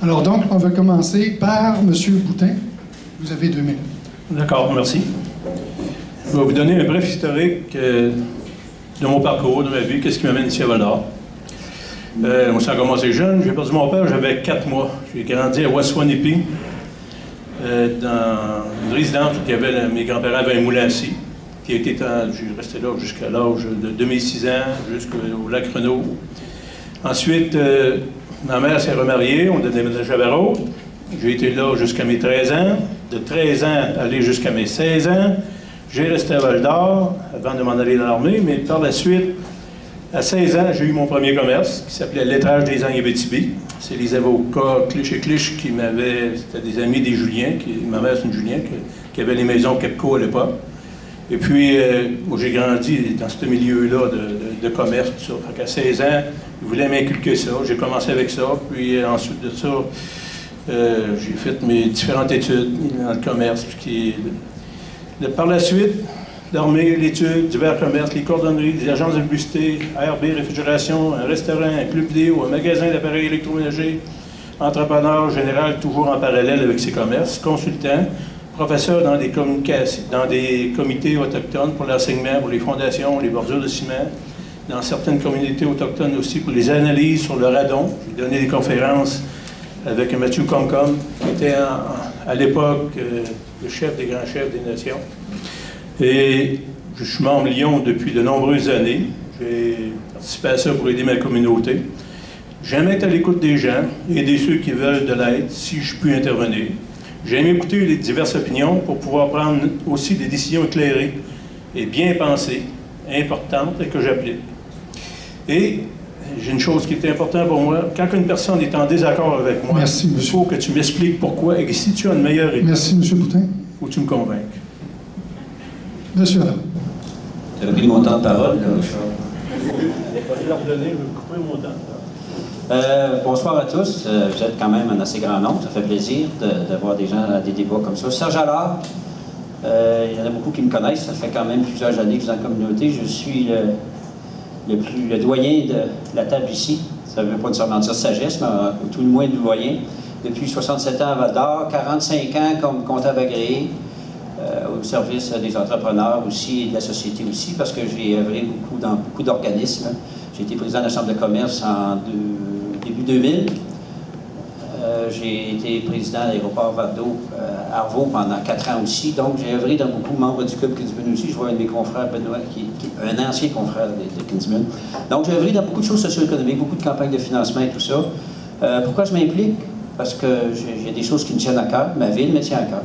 Alors donc, on va commencer par M. Boutin. Vous avez 2 minutes. D'accord, merci. Je vais vous donner un bref historique de mon parcours, de ma vie, qu'est-ce qui m'amène ici à Val-d'Or. Moi, ça a commencé jeune. J'ai perdu mon père, j'avais 4 mois. J'ai grandi à Waswanipi, dans une résidence où mes grands-parents avaient un moulin à scie, qui a été j'ai resté là jusqu'à l'âge de 2006 ans, jusqu'au lac Renault. Ensuite, ma mère s'est remariée, on a déménagé à Barreau. J'ai été là jusqu'à mes 13 ans. De 13 ans, aller jusqu'à mes 16 ans. J'ai resté à Val-d'Or avant de m'en aller dans l'armée, mais par la suite, à 16 ans, j'ai eu mon premier commerce qui s'appelait Lettrage des Angles Abitibi. C'est les avocats Clich et Clich qui c'était des amis des Juliens, ma mère c'est une Julien, qui avait les maisons Kepco à l'époque. Et puis, moi j'ai grandi dans ce milieu-là de commerce, tout ça. Fait qu'à 16 ans, ils voulaient m'inculquer ça. J'ai commencé avec ça, puis ensuite de ça, j'ai fait mes différentes études dans le commerce. Par la suite, l'armée, l'étude, divers commerces, les cordonneries, les agences de publicité, ARB, réfrigération, un restaurant, un club vidéo, un magasin d'appareils électroménagers, entrepreneur général, toujours en parallèle avec ces commerces, consultant, professeur dans des comités autochtones pour l'enseignement, pour les fondations, les bordures de ciment, dans certaines communautés autochtones aussi pour les analyses sur le radon. J'ai donné des conférences avec Mathieu Comcom, qui était à l'époque le chef des grands chefs des nations. Et je suis membre Lyon depuis de nombreuses années. J'ai participé à ça pour aider ma communauté. J'aime être à l'écoute des gens, aider ceux qui veulent de l'aide, si je peux intervenir. J'aime écouter les diverses opinions pour pouvoir prendre aussi des décisions éclairées et bien pensées, importantes et que j'applique. Et j'ai une chose qui est importante pour moi. Quand une personne est en désaccord avec moi, il faut que tu m'expliques pourquoi et si tu as une meilleure idée. Merci, M. Boutin. Il faut que tu me convainques. Monsieur Adam. Tu as pris mon temps de parole, là, Charles. Je vais leur donner, je vais couper mon temps. Bonsoir à tous. Vous êtes quand même un assez grand nombre. Ça fait plaisir d'avoir des gens à des débats comme ça. Serge Allard, il y en a beaucoup qui me connaissent. Ça fait quand même plusieurs années que je suis dans la communauté. Je suis le doyen de la table ici. Ça ne veut pas nécessairement dire sagesse, mais tout le moins le doyen. Depuis 67 ans à Val-d'Or, 45 ans comme comptable agréé, au service des entrepreneurs aussi et de la société aussi, parce que j'ai œuvré dans beaucoup d'organismes. J'ai été président de la Chambre de commerce en début 2000. J'ai été président de l'aéroport Vardo à Arvaux pendant 4 ans aussi. Donc, j'ai œuvré dans beaucoup de membres du club Kinsman aussi. Je vois un de mes confrères, Benoît, qui est un ancien confrère de Kinsman. Donc, j'ai œuvré dans beaucoup de choses socio-économiques, beaucoup de campagnes de financement et tout ça. Pourquoi je m'implique? Parce que j'ai des choses qui me tiennent à cœur. Ma ville me tient à cœur.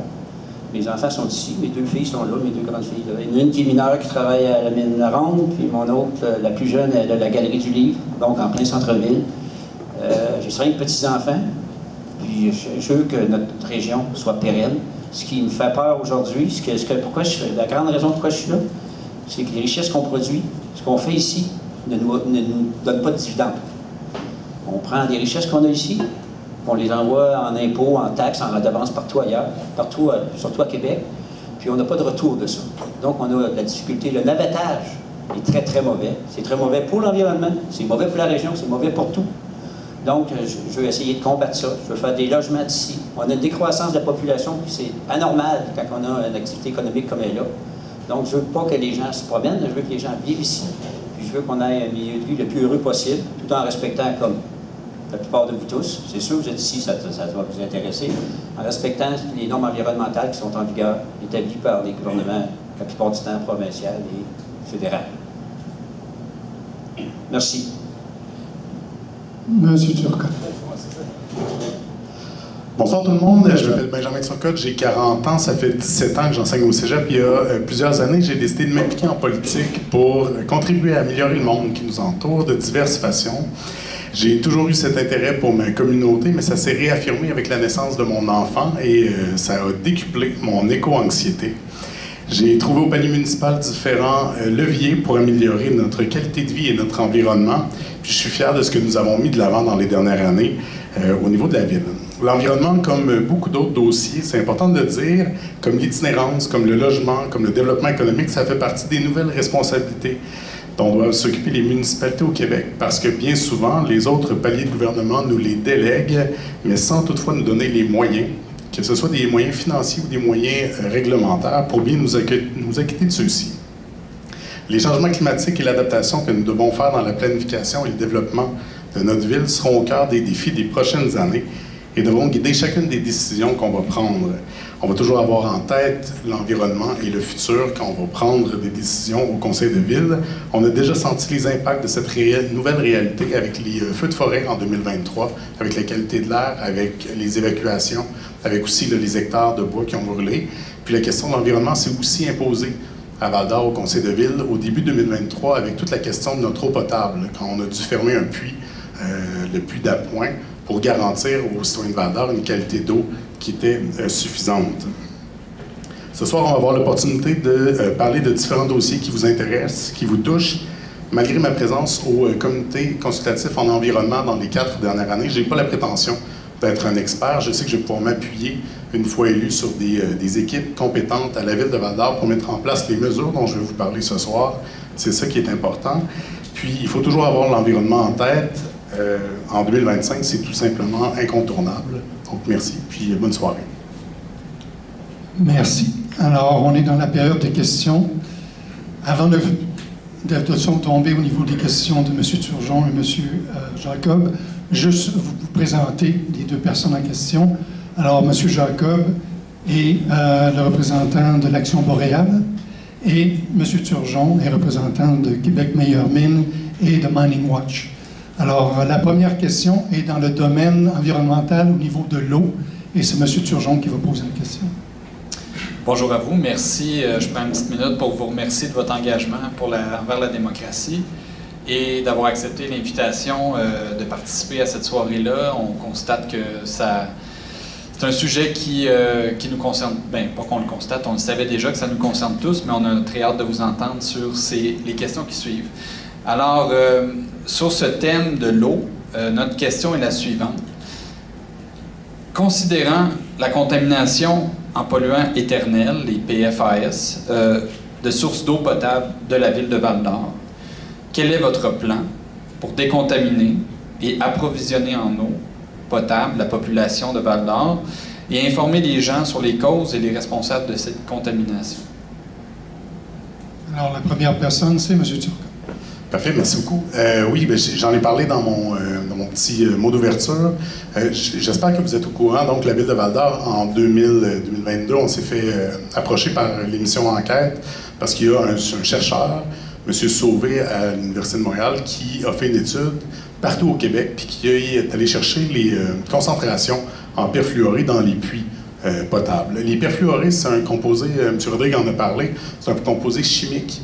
Mes enfants sont ici, mes 2 filles sont là, mes 2 grandes filles là. Il y en a une qui est mineure qui travaille à la mine Ronde, puis mon autre, la plus jeune, elle a la galerie du livre, donc en plein centre-ville. J'ai 5 petits-enfants, puis je veux que notre région soit pérenne. Ce qui me fait peur aujourd'hui, la grande raison pourquoi je suis là, c'est que les richesses qu'on produit, ce qu'on fait ici, ne nous donne pas de dividendes. On prend des richesses qu'on a ici, on les envoie en impôts, en taxes, en redevances partout ailleurs, surtout à Québec, puis on n'a pas de retour de ça. Donc, on a de la difficulté. Le navettage est très, très mauvais. C'est très mauvais pour l'environnement, c'est mauvais pour la région, c'est mauvais pour tout. Donc, je veux essayer de combattre ça. Je veux faire des logements d'ici. On a une décroissance de la population, puis c'est anormal quand on a une activité économique comme elle est là. Donc, je veux pas que les gens se promènent, je veux que les gens vivent ici. Puis je veux qu'on ait un milieu de vie le plus heureux possible, tout en respectant comme la plupart de vous tous, c'est sûr que vous êtes ici, ça va vous intéresser, en respectant les normes environnementales qui sont en vigueur, établies par les gouvernements, la plupart du temps provinciaux et fédéral. Merci. Monsieur Turcotte. Bonsoir tout le monde, je m'appelle Benjamin Turcotte, j'ai 40 ans, ça fait 17 ans que j'enseigne au cégep. Il y a plusieurs années, j'ai décidé de m'impliquer en politique pour contribuer à améliorer le monde qui nous entoure de diverses façons. J'ai toujours eu cet intérêt pour ma communauté, mais ça s'est réaffirmé avec la naissance de mon enfant et ça a décuplé mon éco-anxiété. J'ai trouvé au panier municipal différents leviers pour améliorer notre qualité de vie et notre environnement. Puis je suis fier de ce que nous avons mis de l'avant dans les dernières années au niveau de la ville. L'environnement, comme beaucoup d'autres dossiers, c'est important de le dire, comme l'itinérance, comme le logement, comme le développement économique, ça fait partie des nouvelles responsabilités dont doivent s'occuper les municipalités au Québec, parce que bien souvent, les autres paliers de gouvernement nous les délèguent, mais sans toutefois nous donner les moyens, que ce soit des moyens financiers ou des moyens réglementaires, pour bien nous acquitter de ceux-ci. Les changements climatiques et l'adaptation que nous devons faire dans la planification et le développement de notre ville seront au cœur des défis des prochaines années et devront guider chacune des décisions qu'on va prendre. On va toujours avoir en tête l'environnement et le futur quand on va prendre des décisions au conseil de ville. On a déjà senti les impacts de cette nouvelle réalité avec les feux de forêt en 2023, avec la qualité de l'air, avec les évacuations, avec aussi les hectares de bois qui ont brûlé. Puis la question de l'environnement s'est aussi imposée à Val-d'Or, au conseil de ville, au début 2023, avec toute la question de notre eau potable, quand on a dû fermer un puits, le puits d'Appoint, pour garantir aux citoyens de Val-d'Or une qualité d'eau qui était suffisante. Ce soir, on va avoir l'opportunité de parler de différents dossiers qui vous intéressent, qui vous touchent. Malgré ma présence au comité consultatif en environnement dans les 4 dernières années, je n'ai pas la prétention d'être un expert. Je sais que je vais pouvoir m'appuyer, une fois élu, sur des équipes compétentes à la Ville de Val-d'Or pour mettre en place les mesures dont je vais vous parler ce soir. C'est ça qui est important. Puis, il faut toujours avoir l'environnement en tête. En 2025, c'est tout simplement incontournable. Donc, merci, puis bonne soirée. Merci. Alors, on est dans la période des questions. Avant de tomber au niveau des questions de M. Turgeon et M. Jacob, juste vous présenter les deux personnes en question. Alors, M. Jacob est le représentant de l'Action boréale et M. Turgeon est représentant de Québec Meilleure Mine et de Mining Watch. Alors, la première question est dans le domaine environnemental au niveau de l'eau, et c'est M. Turgeon qui va poser la question. Bonjour à vous, merci. Je prends une petite minute pour vous remercier de votre engagement envers la démocratie et d'avoir accepté l'invitation de participer à cette soirée-là. On constate que c'est un sujet qui nous concerne, bien, pas qu'on le constate, on le savait déjà que ça nous concerne tous, mais on a très hâte de vous entendre sur les questions qui suivent. Alors, sur ce thème de l'eau, notre question est la suivante. Considérant la contamination en polluants éternels, les PFAS, de sources d'eau potable de la ville de Val-d'Or, quel est votre plan pour décontaminer et approvisionner en eau potable la population de Val-d'Or et informer les gens sur les causes et les responsables de cette contamination? Alors, la première personne, c'est M. Turgeon. Parfait, merci beaucoup. Oui, j'en ai parlé dans mon petit mot d'ouverture. J'espère que vous êtes au courant. Donc, la Ville de Val-d'Or, en 2022, on s'est fait approcher par l'émission Enquête parce qu'il y a un chercheur, M. Sauvé, à l'Université de Montréal, qui a fait une étude partout au Québec puis qui est allé chercher les concentrations en perfluoré dans les puits potables. Les perfluorés, c'est un composé, M. Rodrigue en a parlé, c'est un composé chimique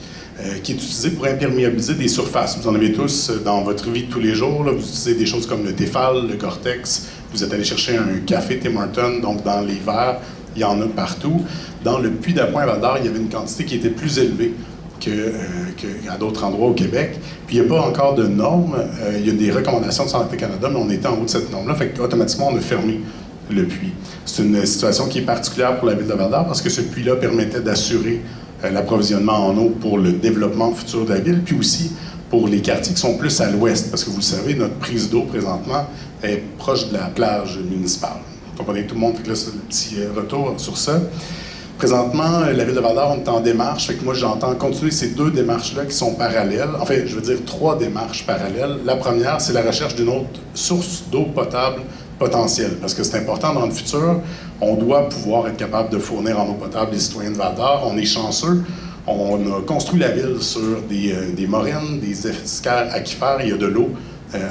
qui est utilisé pour imperméabiliser des surfaces. Vous en avez tous dans votre vie de tous les jours. Là. Vous utilisez des choses comme le Tefal, le Gore-Tex. Vous êtes allé chercher un café Tim Hortons, donc dans les verres, il y en a partout. Dans le puits d'Appoint à Val-d'Or, il y avait une quantité qui était plus élevée qu'à d'autres endroits au Québec. Puis il n'y a pas encore de normes. Il y a des recommandations de Santé Canada, mais on était en haut de cette norme-là. Fait qu'automatiquement, on a fermé le puits. C'est une situation qui est particulière pour la Ville de Val-d'Or parce que ce puits-là permettait d'assurer l'approvisionnement en eau pour le développement futur de la ville, puis aussi pour les quartiers qui sont plus à l'ouest, parce que vous le savez, notre prise d'eau présentement est proche de la plage municipale. Vous comprenez, tout le monde, fait que là, c'est le petit retour sur ça. Présentement, la Ville de Val-d'Or, on est en démarche, fait que moi, j'entends continuer ces deux démarches-là qui sont parallèles. En fait, je veux dire 3 démarches parallèles. La première, c'est la recherche d'une autre source d'eau potable potentielle, parce que c'est important dans le futur. On doit pouvoir être capable de fournir en eau potable les citoyens de Val-d'Or. On est chanceux. On a construit la ville sur des moraines, des escarres aquifères. Il y a de l'eau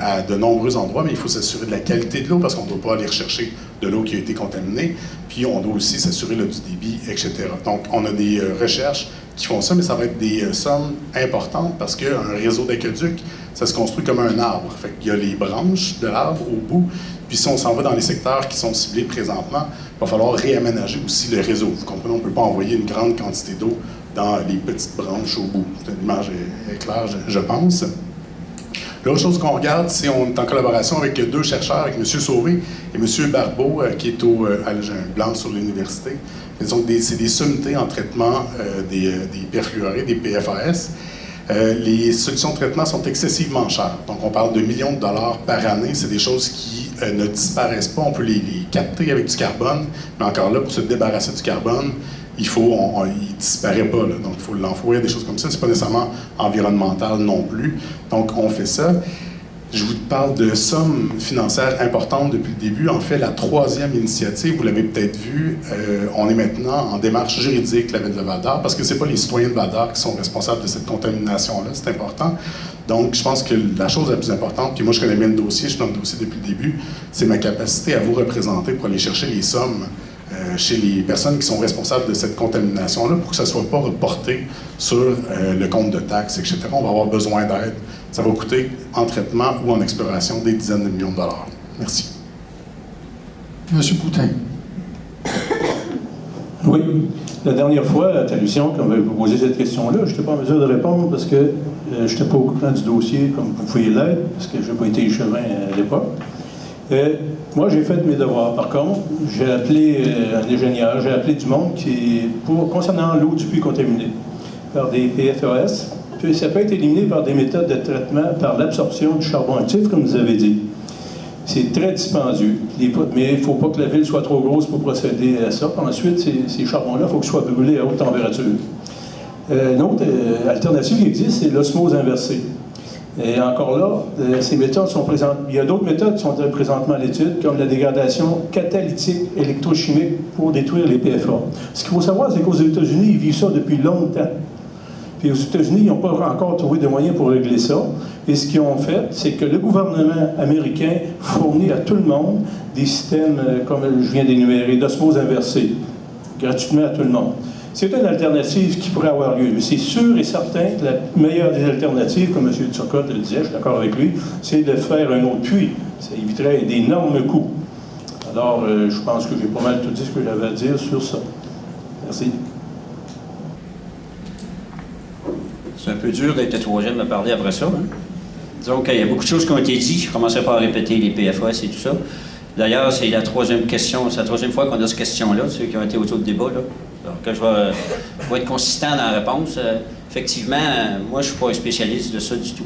à de nombreux endroits, mais il faut s'assurer de la qualité de l'eau parce qu'on ne doit pas aller rechercher de l'eau qui a été contaminée. Puis on doit aussi s'assurer du débit, etc. Donc on a des recherches qui font ça, mais ça va être des sommes importantes parce qu'un réseau d'aqueduc, ça se construit comme un arbre. Fait qu'il y a les branches de l'arbre au bout. Puis si on s'en va dans les secteurs qui sont ciblés présentement, il va falloir réaménager aussi le réseau. Vous comprenez, on ne peut pas envoyer une grande quantité d'eau dans les petites branches au bout. L'image est claire, je pense. L'autre chose qu'on regarde, c'est qu'on est en collaboration avec 2 chercheurs, avec M. Sauvé et M. Barbeau, qui est j'ai un blanc sur l'université. C'est des sommités en traitement des perfluorés, des PFAS. Les solutions de traitement sont excessivement chères. Donc, on parle de millions de dollars par année. C'est des choses qui ne disparaissent pas. On peut les capter avec du carbone, mais encore là, pour se débarrasser du carbone, il ne disparaît pas. Là. Donc, il faut l'enfouir, des choses comme ça. C'est pas nécessairement environnemental non plus. Donc, on fait ça. Je vous parle de sommes financières importantes depuis le début. En fait, la 3e initiative, vous l'avez peut-être vu, on est maintenant en démarche juridique, la ville de Val-d'Or, parce que ce n'est pas les citoyens de Val-d'Or qui sont responsables de cette contamination-là, c'est important. Donc, je pense que la chose la plus importante, puis moi je connais bien le dossier, je suis dans le dossier depuis le début, c'est ma capacité à vous représenter pour aller chercher les sommes chez les personnes qui sont responsables de cette contamination-là pour que ça ne soit pas reporté sur le compte de taxes, etc. On va avoir besoin d'aide. Ça va coûter en traitement ou en exploration des dizaines de millions de dollars. Merci. Monsieur Boutin. Oui. La dernière fois, à Talusion, quand vous posé cette question-là, je n'étais pas en mesure de répondre parce que je n'étais pas au courant du dossier comme vous pouvez l'être, parce que je n'ai pas été échevin à l'époque. Moi, j'ai fait mes devoirs. Par contre, j'ai appelé un ingénieur, j'ai appelé du monde concernant l'eau du puits contaminé par des PFAS. Puis ça peut être éliminé par des méthodes de traitement par l'absorption du charbon actif, comme vous avez dit. C'est très dispendieux. Mais il ne faut pas que la ville soit trop grosse pour procéder à ça. Ensuite, ces charbons-là, il faut qu'ils soient brûlés à haute température. Une autre alternative qui existe, c'est l'osmose inversée. Et encore là, ces méthodes sont présentes. Il y a d'autres méthodes qui sont présentement à l'étude, comme la dégradation catalytique électrochimique pour détruire les PFA. Ce qu'il faut savoir, c'est qu'aux États-Unis, ils vivent ça depuis longtemps. Puis aux États-Unis, ils n'ont pas encore trouvé de moyens pour régler ça. Et ce qu'ils ont fait, c'est que le gouvernement américain fournit à tout le monde des systèmes, comme je viens d'énumérer, d'osmose inversée, gratuitement à tout le monde. C'est une alternative qui pourrait avoir lieu, mais c'est sûr et certain que la meilleure des alternatives, comme M. Turcotte le disait, je suis d'accord avec lui, c'est de faire un autre puits. Ça éviterait d'énormes coûts. Alors, je pense que j'ai pas mal tout dit ce que j'avais à dire sur ça. Merci. C'est un peu dur d'être le troisième à parler après ça. Hein? Disons qu'il y a beaucoup de choses qui ont été dites. Je ne commencerai pas à répéter les PFAS et tout ça. D'ailleurs, c'est la troisième question, c'est la troisième fois qu'on a cette question-là, ceux qui ont été autour du débat. Là. Donc, je vais être consistant dans la réponse. Effectivement, moi, je ne suis pas un spécialiste de ça du tout.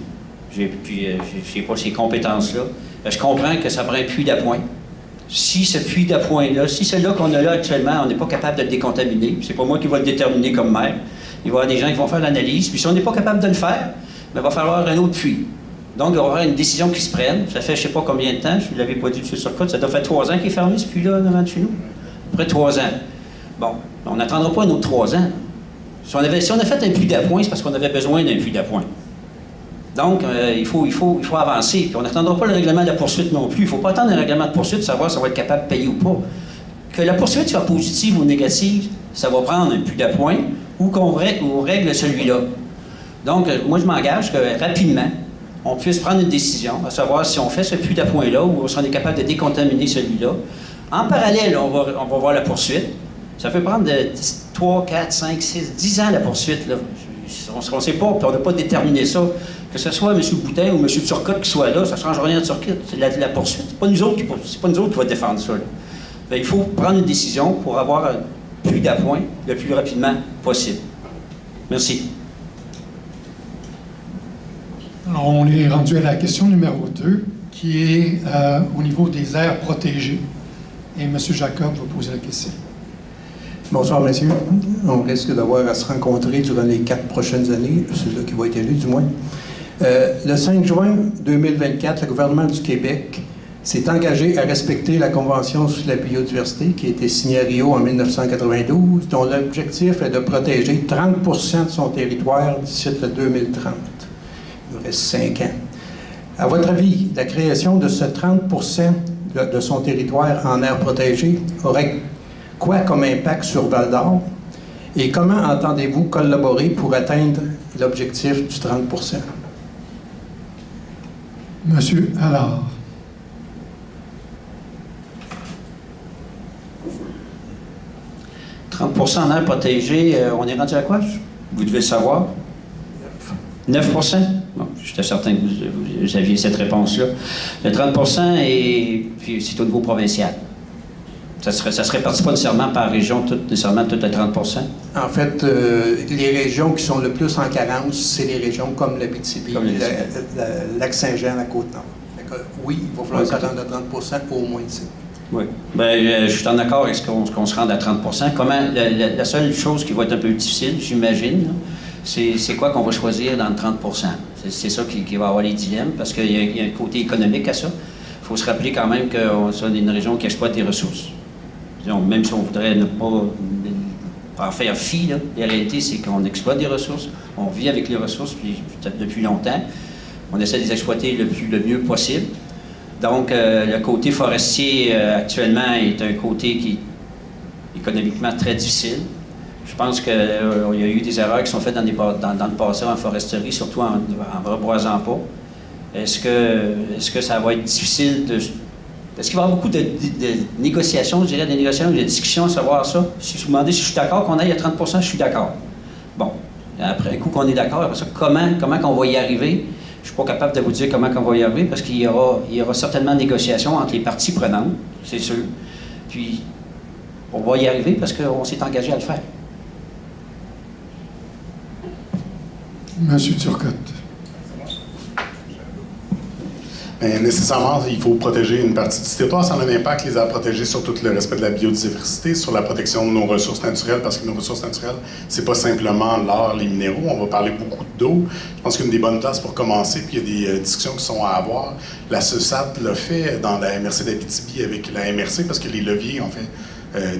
Je n'ai pas ces compétences-là. Je comprends que ça prend un puits d'appoint. Si ce puits d'appoint-là, si celui-là qu'on a là actuellement, on n'est pas capable de le décontaminer, c'est pas moi qui vais le déterminer comme maire. Il va y avoir des gens qui vont faire l'analyse, puis si on n'est pas capable de le faire, il va falloir un autre puits. Donc, il va y avoir une décision qui se prenne. Ça fait je ne sais pas combien de temps, je ne l'avais pas dit, M. Turcotte, ça doit faire 3 ans qu'il est fermé, ce puits-là, devant de chez nous. Après 3 ans. Bon, on n'attendra pas un autre 3 ans. Si on a fait un puits d'appoint, c'est parce qu'on avait besoin d'un puits d'appoint. Donc, il faut avancer. Puis on n'attendra pas le règlement de la poursuite non plus. Il ne faut pas attendre un règlement de poursuite pour savoir si on va être capable de payer ou pas. Que la poursuite soit positive ou négative, ça va prendre un puits d'appoint ou qu'on règle celui-là. Donc, moi, je m'engage que rapidement, on puisse prendre une décision, à savoir si on fait ce puits d'appoint-là ou si on est capable de décontaminer celui-là. En parallèle, on va voir la poursuite. Ça peut prendre 3, 4, 5, 6, 10 ans la poursuite. Là. On ne sait pas, puis on n'a pas déterminé ça. Que ce soit M. Boutin ou M. Turcotte qui soit là, ça ne change rien de Turcotte. C'est la poursuite. Ce n'est pas nous autres qui va défendre ça. Là. Il faut prendre une décision pour avoir un puits d'appoint le plus rapidement possible. Merci. Alors, on est rendu à la question numéro 2, qui est au niveau des aires protégées. Et M. Jacob va poser la question. Bonsoir, messieurs. On risque d'avoir à se rencontrer durant les 4 prochaines années, celui-là qui va être élu, du moins. Le 5 juin 2024, le gouvernement du Québec s'est engagé à respecter la Convention sur la biodiversité qui a été signée à Rio en 1992, dont l'objectif est de protéger 30% de son territoire d'ici le 2030. Il nous reste 5 ans. À votre avis, la création de ce 30% de son territoire en aire protégée aurait quoi comme impact sur Val-d'Or? Et comment entendez-vous collaborer pour atteindre l'objectif du 30%? Monsieur Allard. « 30% en aire protégée, on est rendu à quoi? Vous devez le savoir. 9%? Bon, j'étais certain que vous aviez cette réponse-là. Le 30%, c'est au niveau provincial. Ça ne se répartit pas nécessairement par région, nécessairement tout le 30%. En fait, les régions qui sont le plus en carence, c'est les régions comme l'Abitibi, Lac-Saint-Jean, la Côte-Nord. Oui, il va falloir se rendre à 30 % au moins ici. Oui. Bien, je suis en accord avec qu'on se rende à 30 %. La seule chose qui va être un peu difficile, j'imagine, c'est quoi qu'on va choisir dans le 30 %. C'est ça qui va avoir les dilemmes, parce qu'il y a un côté économique à ça. Il faut se rappeler quand même qu'on est une région qui exploite des ressources. Donc, même si on voudrait ne pas en faire fi, là, la réalité, c'est qu'on exploite des ressources, on vit avec les ressources depuis longtemps. On essaie de les exploiter le mieux possible. Donc, le côté forestier, actuellement, est un côté qui est économiquement très difficile. Je pense qu'il y a eu des erreurs qui sont faites dans le passé en foresterie, surtout en ne reboisant pas. Est-ce que ça va être difficile de... Est-ce qu'il va y avoir beaucoup de négociations, je dirais, de négociations, de discussions à savoir ça? Si je vous demandais si je suis d'accord qu'on aille à 30 %, je suis d'accord. Bon, après un coup qu'on est d'accord, après ça, comment qu'on va y arriver? Je ne suis pas capable de vous dire comment on va y arriver parce qu'il y aura certainement négociations entre les parties prenantes, c'est sûr. Puis, on va y arriver parce qu'on s'est engagé à le faire. Monsieur Turcotte. Bien, nécessairement, il faut protéger une partie du territoire. Ça a un impact, les a protégés sur tout le respect de la biodiversité, sur la protection de nos ressources naturelles, parce que nos ressources naturelles, c'est pas simplement l'or, les minéraux. On va parler beaucoup d'eau. Je pense qu'une des bonnes places pour commencer, puis il y a des discussions qui sont à avoir. La SESAT l'a fait dans la MRC d'Abitibi avec la MRC, parce que les leviers, en fait,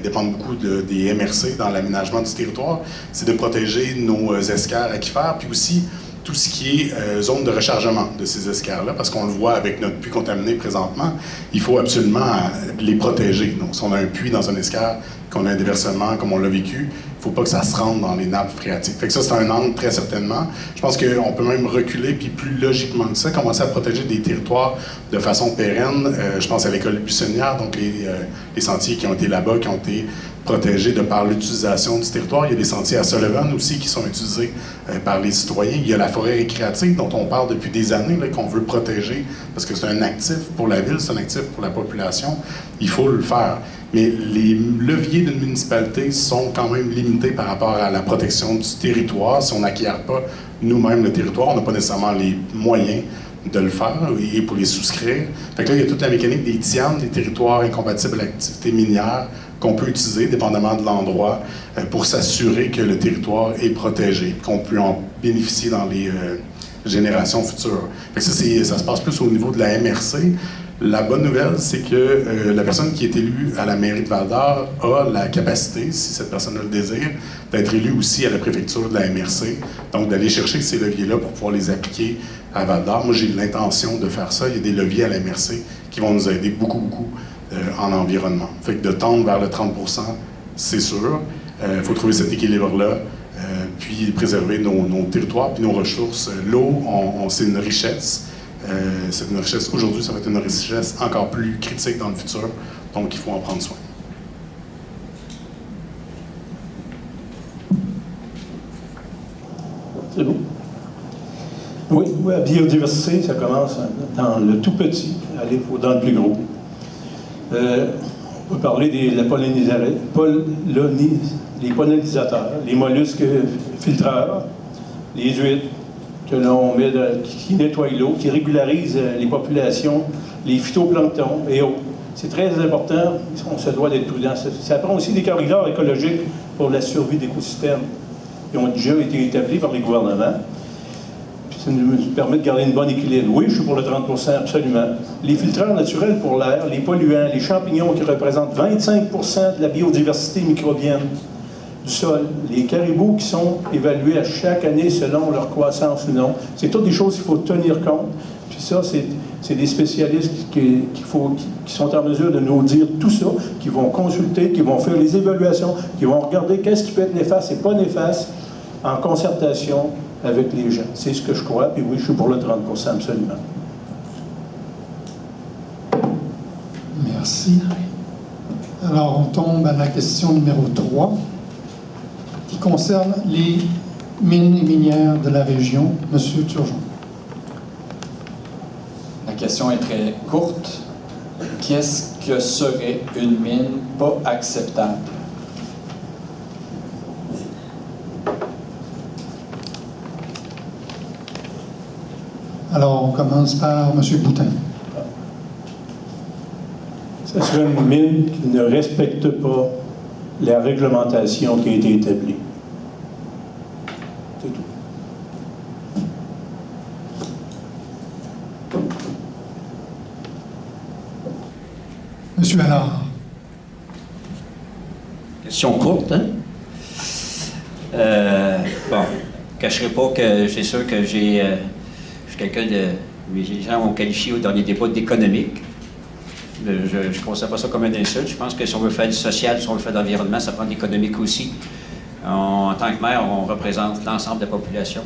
dépendent beaucoup des MRC dans l'aménagement du territoire. C'est de protéger nos escarres aquifères, puis aussi tout ce qui est zone de rechargement de ces escarres-là, parce qu'on le voit avec notre puits contaminé présentement, il faut absolument les protéger. Donc, si on a un puits dans un escarre, qu'on a un déversement comme on l'a vécu, il ne faut pas que ça se rende dans les nappes phréatiques. Fait que ça, c'est un angle très certainement. Je pense qu'on peut même reculer, puis plus logiquement que ça, commencer à protéger des territoires de façon pérenne. Je pense à l'école buissonnière, donc les sentiers qui ont été là-bas, qui ont été protégés de par l'utilisation du territoire. Il y a des sentiers à Sullivan aussi qui sont utilisés par les citoyens. Il y a la forêt récréative dont on parle depuis des années, qu'on veut protéger parce que c'est un actif pour la ville, c'est un actif pour la population. Il faut le faire. Mais les leviers d'une municipalité sont quand même limités par rapport à la protection du territoire. Si on n'acquiert pas nous-mêmes le territoire, on n'a pas nécessairement les moyens de le faire et pour les souscrire. Fait que là, il y a toute la mécanique des TIAN, des territoires incompatibles à l'activité minière, qu'on peut utiliser, dépendamment de l'endroit, pour s'assurer que le territoire est protégé, qu'on peut en bénéficier dans les générations futures. Fait que ça se passe plus au niveau de la MRC. La bonne nouvelle, c'est que la personne qui est élue à la mairie de Val-d'Or a la capacité, si cette personne le désire, d'être élue aussi à la préfecture de la MRC. Donc, d'aller chercher ces leviers-là pour pouvoir les appliquer à Val-d'Or. Moi, j'ai l'intention de faire ça. Il y a des leviers à la MRC qui vont nous aider beaucoup en environnement. Fait que de tendre vers le 30 %, c'est sûr. Il faut trouver cet équilibre-là, puis préserver nos territoires puis nos ressources. L'eau, c'est une richesse. C'est une richesse aujourd'hui, ça va être une richesse encore plus critique dans le futur, donc il faut en prendre soin. C'est beau. Oui, la biodiversité, ça commence dans le tout petit, aller dans le plus gros. On peut parler des pollinisateurs, les mollusques filtreurs, les huîtres, que l'on met qui nettoient l'eau, qui régularisent les populations, les phytoplanctons et autres. C'est très important, on se doit d'être prudent. Ça prend aussi des corridors écologiques pour la survie d'écosystèmes qui ont déjà été établis par les gouvernements. Puis ça nous permet de garder une bonne équilibre. Oui, je suis pour le 30 %, absolument. Les filtreurs naturels pour l'air, les polluants, les champignons qui représentent 25 % de la biodiversité microbienne du sol, les caribous qui sont évalués à chaque année selon leur croissance ou non. C'est toutes des choses qu'il faut tenir compte. Puis ça, c'est des spécialistes qui sont en mesure de nous dire tout ça, qui vont consulter, qui vont faire les évaluations, qui vont regarder qu'est-ce qui peut être néfaste et pas néfaste en concertation avec les gens. C'est ce que je crois. Puis oui, je suis pour le 30 % absolument. Merci. Alors, on tombe à la question numéro 3. Qui concerne les mines et minières de la région. Monsieur Turgeon. La question est très courte. Qu'est-ce que serait une mine pas acceptable? commence par M. Boutin. Ce serait une mine qui ne respecte pas la réglementation qui a été établie. C'est tout. M. Allard. Question courte, hein? Bon, je ne cacherai pas que c'est sûr que je suis quelqu'un de... Les gens m'ont qualifié au dernier débat d'économique. Je ne considère pas ça comme un insulte. Je pense que si on veut faire du social, si on veut faire de l'environnement, ça prend de l'économique aussi. En tant que maire, on représente l'ensemble de la population.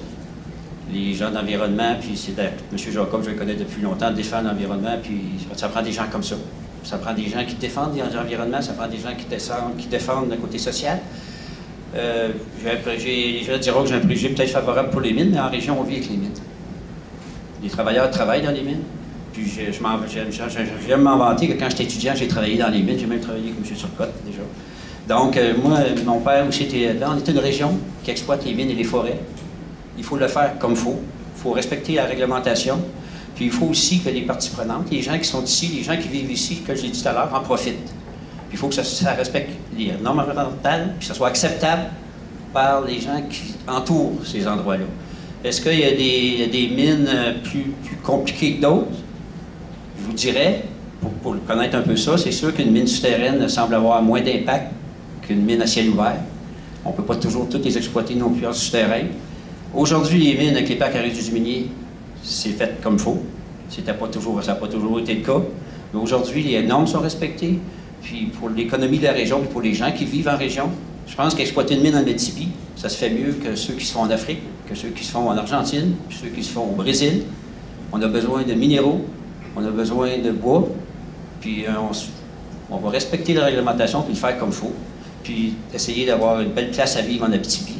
Les gens d'environnement, puis c'est M. Jacob, je le connais depuis longtemps, défend l'environnement, puis ça prend des gens comme ça. Ça prend des gens qui défendent l'environnement, ça prend des gens qui défendent le côté social. Les gens diront que j'ai un préjugé peut-être favorable pour les mines, mais en région, on vit avec les mines. Les travailleurs travaillent dans les mines. Puis j'aime m'inventer que quand j'étais étudiant, j'ai travaillé dans les mines. J'ai même travaillé avec M. Turcotte, déjà. Donc, moi, mon père aussi était là. On était une région qui exploite les mines et les forêts. Il faut le faire comme il faut. Il faut respecter la réglementation. Puis il faut aussi que les parties prenantes, les gens qui sont ici, les gens qui vivent ici, comme j'ai dit tout à l'heure, en profitent. Puis il faut que ça respecte les normes environnementales, puis que ça soit acceptable par les gens qui entourent ces endroits-là. Est-ce qu'il y a des mines plus compliquées que d'autres? Je vous dirais, pour connaître un peu ça, c'est sûr qu'une mine souterraine semble avoir moins d'impact qu'une mine à ciel ouvert. On ne peut pas toujours toutes les exploiter non plus en souterrain. Aujourd'hui, les mines avec les parcs à résidus miniers, c'est fait comme il faut. Ça n'a pas toujours été le cas. Mais aujourd'hui, les normes sont respectées. Puis pour l'économie de la région, puis pour les gens qui vivent en région, je pense qu'exploiter une mine en Abitibi, ça se fait mieux que ceux qui se font en Afrique, que ceux qui se font en Argentine, puis ceux qui se font au Brésil. On a besoin de minéraux, on a besoin de bois, puis on va respecter la réglementation, puis le faire comme il faut, puis essayer d'avoir une belle place à vivre en Abitibi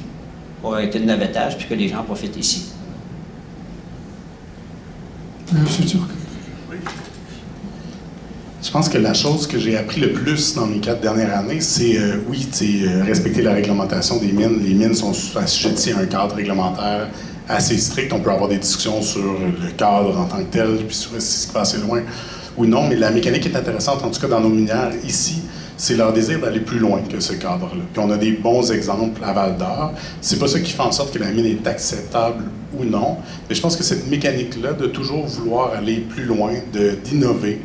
pour arrêter le navettage, puis que les gens profitent ici. Monsieur Turcotte. Je pense que la chose que j'ai appris le plus dans mes 4 dernières années, c'est, respecter la réglementation des mines. Les mines sont assujetties à un cadre réglementaire assez strict. On peut avoir des discussions sur le cadre en tant que tel, puis sur ce qui va assez loin ou non, mais la mécanique est intéressante, en tout cas dans nos minières ici. C'est leur désir d'aller plus loin que ce cadre-là. Puis on a des bons exemples à Val-d'Or. C'est pas ça qui fait en sorte que la mine est acceptable ou non, mais je pense que cette mécanique-là de toujours vouloir aller plus loin, d'innover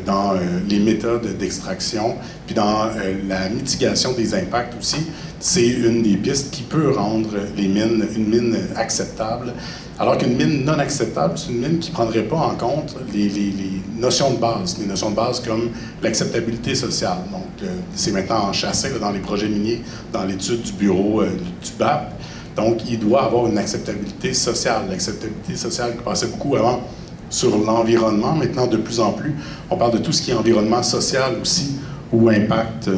dans les méthodes d'extraction, puis dans la mitigation des impacts aussi, c'est une des pistes qui peut rendre une mine acceptable. Alors qu'une mine non acceptable, c'est une mine qui ne prendrait pas en compte les notions de base, les notions de base comme l'acceptabilité sociale. Donc, c'est maintenant enchâssé dans les projets miniers, dans l'étude du bureau du BAP. Donc, il doit avoir une acceptabilité sociale. L'acceptabilité sociale qui passait beaucoup avant sur l'environnement, maintenant de plus en plus, on parle de tout ce qui est environnement social aussi, ou impact,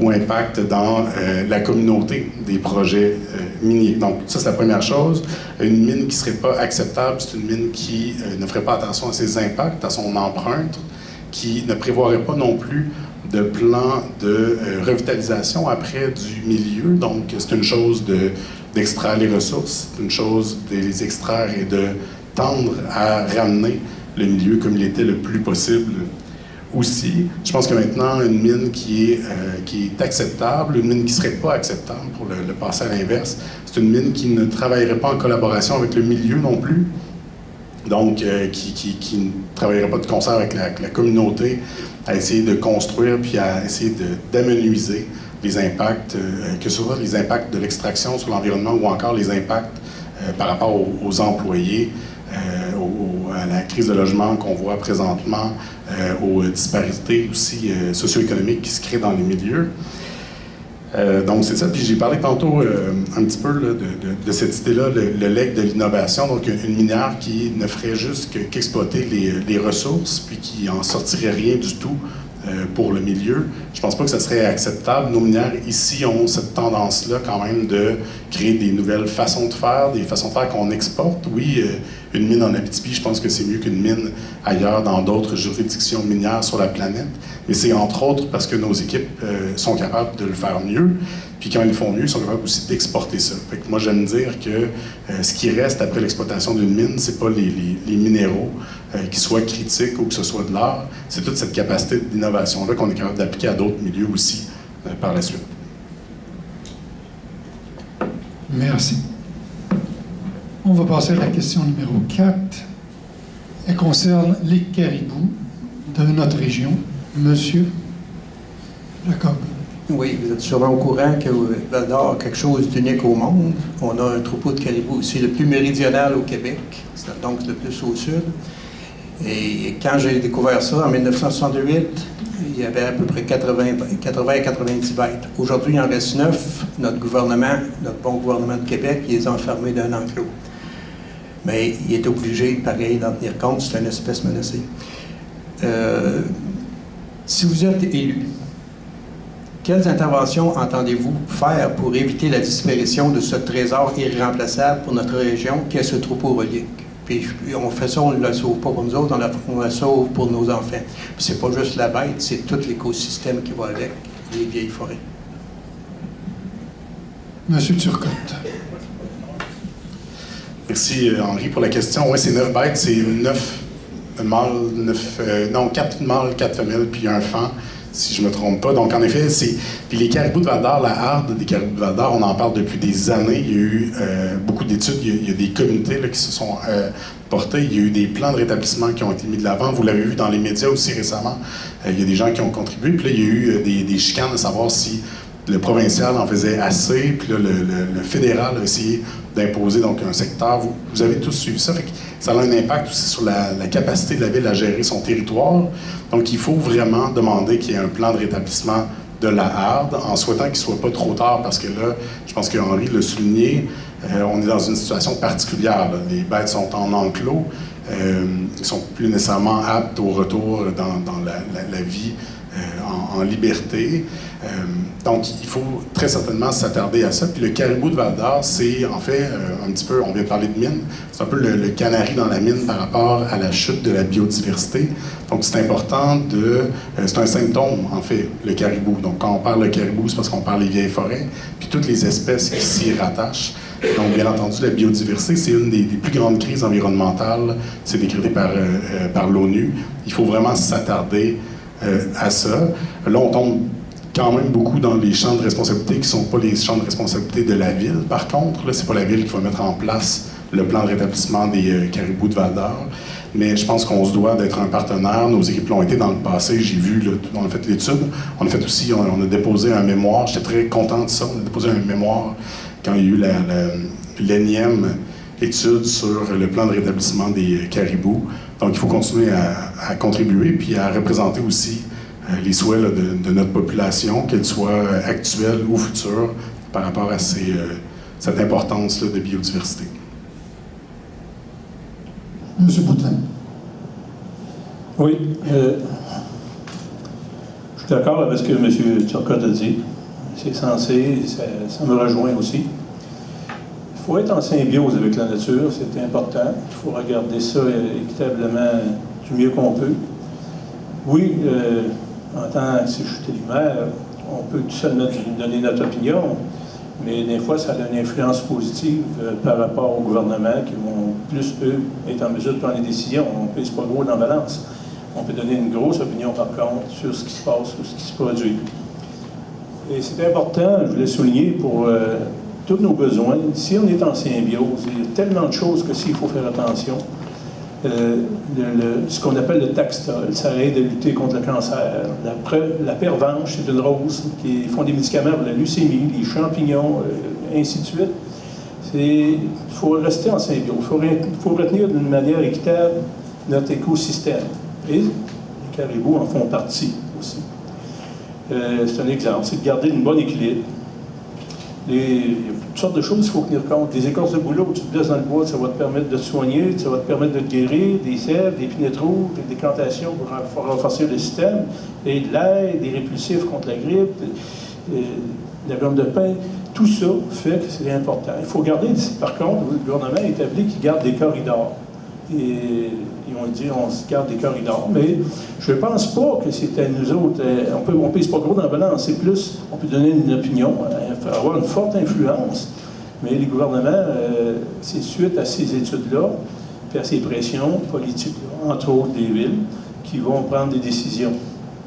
ou impact dans la communauté des projets miniers. Donc, ça, c'est la première chose. Une mine qui ne serait pas acceptable, c'est une mine qui ne ferait pas attention à ses impacts, à son empreinte, qui ne prévoirait pas non plus de plan de revitalisation après du milieu. Donc, c'est une chose d'extraire les ressources, c'est une chose de les extraire et de tendre à ramener le milieu comme il était le plus possible aussi. Je pense que maintenant, une mine qui est acceptable, une mine qui ne serait pas acceptable pour le passer à l'inverse, c'est une mine qui ne travaillerait pas en collaboration avec le milieu non plus, donc qui ne travaillerait pas de concert avec la communauté à essayer de construire puis à essayer d'amenuiser les impacts, que ce soit les impacts de l'extraction sur l'environnement ou encore les impacts par rapport aux employés, à la crise de logement qu'on voit présentement, aux disparités aussi socio-économiques qui se créent dans les milieux. Donc c'est ça. Puis j'ai parlé tantôt un petit peu là, de cette idée-là, le legs de l'innovation, donc une minière qui ne ferait juste qu'exploiter les ressources, puis qui en sortirait rien du tout pour le milieu. Je pense pas que ça serait acceptable. Nos minières ici ont cette tendance-là quand même de créer des nouvelles façons de faire, des façons de faire qu'on exporte. Oui, une mine en Abitibi, je pense que c'est mieux qu'une mine ailleurs dans d'autres juridictions minières sur la planète. Mais c'est entre autres parce que nos équipes sont capables de le faire mieux. Puis quand ils le font mieux, ils sont capables aussi d'exporter ça. Fait que moi, j'aime dire que ce qui reste après l'exploitation d'une mine, c'est pas les minéraux qui soient critiques ou que ce soit de l'art. C'est toute cette capacité d'innovation-là qu'on est capable d'appliquer à d'autres milieux aussi par la suite. Merci. On va passer à la question numéro 4. Elle concerne les caribous de notre région. Monsieur Jacob. Oui, vous êtes sûrement au courant que Val-d'Or a quelque chose d'unique au monde. On a un troupeau de caribous aussi le plus méridional au Québec, donc le plus au sud. Et quand j'ai découvert ça en 1968, il y avait à peu près 80 à 90 bêtes. Aujourd'hui, il en reste 9. Notre bon gouvernement de Québec, il les a enfermés d'un enclos. Mais il est obligé, pareil, d'en tenir compte. C'est une espèce menacée. Si vous êtes élu, quelles interventions entendez-vous faire pour éviter la disparition de ce trésor irremplaçable pour notre région qu'est ce troupeau relique? Puis on fait ça, on ne le sauve pas pour nous autres, on le sauve pour nos enfants. Puis c'est pas juste la bête, c'est tout l'écosystème qui va avec, les vieilles forêts. Monsieur Turcotte. Merci Henri pour la question. Oui, c'est 9 bêtes, c'est 4 mâles, 4 femelles, puis un fan, si je ne me trompe pas. Donc, en effet, puis les caribous de Val-d'Or, la harde des caribous de Val-d'Or, on en parle depuis des années. Il y a eu beaucoup d'études, il y a des communautés là, qui se sont portées. Il y a eu des plans de rétablissement qui ont été mis de l'avant. Vous l'avez vu dans les médias aussi récemment. Il y a des gens qui ont contribué. Puis là, il y a eu des chicanes à savoir si le provincial en faisait assez. Puis là, le fédéral a essayé d'imposer donc un secteur. Vous avez tous suivi ça. Fait que ça a un impact aussi sur la capacité de la ville à gérer son territoire. Donc, il faut vraiment demander qu'il y ait un plan de rétablissement de la harde en souhaitant qu'il ne soit pas trop tard parce que là, je pense qu'Henri l'a souligné, on est dans une situation particulière. Là. Les bêtes sont en enclos, ils ne sont plus nécessairement aptes au retour dans la vie en liberté. Donc, il faut très certainement s'attarder à ça. Puis le caribou de Val-d'Or, c'est en fait un petit peu, on vient de parler de mine, c'est un peu le canari dans la mine par rapport à la chute de la biodiversité. Donc, c'est important c'est un symptôme, en fait, le caribou. Donc, quand on parle de caribou, c'est parce qu'on parle des vieilles forêts, puis toutes les espèces qui s'y rattachent. Donc, bien entendu, la biodiversité, c'est une des plus grandes crises environnementales. C'est décrété par l'ONU. Il faut vraiment s'attarder à ça. Là, on tombe quand même beaucoup dans les champs de responsabilité qui ne sont pas les champs de responsabilité de la ville. Par contre, là, c'est pas la ville qui va mettre en place le plan de rétablissement des caribous de Val-d'Or. Mais je pense qu'on se doit d'être un partenaire. Nos équipes l'ont été dans le passé. J'ai vu, là, on a fait l'étude. On a fait aussi, on a déposé un mémoire. J'étais très content de ça. On a déposé un mémoire quand il y a eu l'énième étude sur le plan de rétablissement des caribous. Donc, il faut continuer à contribuer puis à représenter aussi les souhaits là, de notre population, qu'elle soit actuelle ou future, par rapport à cette importance là, de biodiversité. Monsieur Boutin. Oui, je suis d'accord avec ce que M. Turcotte a dit. C'est censé, ça me rejoint aussi. Il faut être en symbiose avec la nature, c'est important. Il faut regarder ça équitablement du mieux qu'on peut. Oui, en tant que si je suis maire, on peut tout seul donner notre opinion, mais des fois, ça a une influence positive par rapport au gouvernement qui vont plus, eux, être en mesure de prendre des décisions. On ne pèse pas gros dans la balance. On peut donner une grosse opinion, par contre, sur ce qui se passe, sur ce qui se produit. Et c'est important, je voulais souligner, pour tous nos besoins. Si on est en symbiose, il y a tellement de choses que s'il faut faire attention. Ce qu'on appelle le Taxol, ça aide à lutter contre le cancer. La pervenche, c'est une rose qui font des médicaments pour la leucémie, les champignons, ainsi de suite. Il faut rester en symbiose. Il faut retenir d'une manière équitable notre écosystème. Et les caribous en font partie aussi. C'est un exemple, c'est de garder un bon équilibre. Il y a toutes sortes de choses qu'il faut tenir compte. Des écorces de bouleau, tu te blesses dans le bois, ça va te permettre de te soigner, ça va te permettre de te guérir, des sèves, des pinettes rouges, des décantations pour renforcer le système, et de l'ail, des répulsifs contre la grippe, de la gomme de pain. Tout ça fait que c'est important. Il faut garder, par contre, le gouvernement a établi qu'il garde des corridors. Et ils ont dit on se garde des corridors. Mais je ne pense pas que c'est à nous autres. On pèse pas gros dans la balance. C'est plus, on peut donner une opinion, avoir une forte influence. Mais les gouvernements, c'est suite à ces études-là, puis à ces pressions politiques-là, entre autres des villes, qui vont prendre des décisions.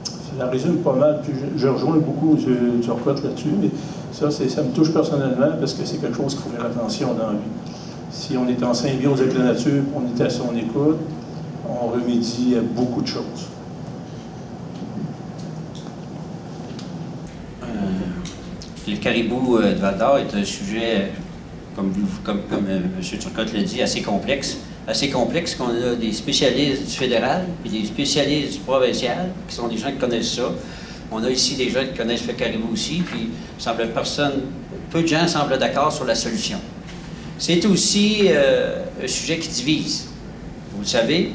Ça résume pas mal. Puis je rejoins beaucoup M. Turcotte là-dessus, mais ça me touche personnellement parce que c'est quelque chose qu'il faut faire attention dans la vie. Si on est en symbiose avec la nature, on est à son écoute, on remédie à beaucoup de choses. Le caribou de Val-d'Or est un sujet, comme M. Turcotte l'a dit, assez complexe. Assez complexe qu'on a des spécialistes du fédéral et des spécialistes du provincial, qui sont des gens qui connaissent ça. On a ici des gens qui connaissent le caribou aussi, puis peu de gens semblent d'accord sur la solution. C'est aussi un sujet qui divise. Vous le savez,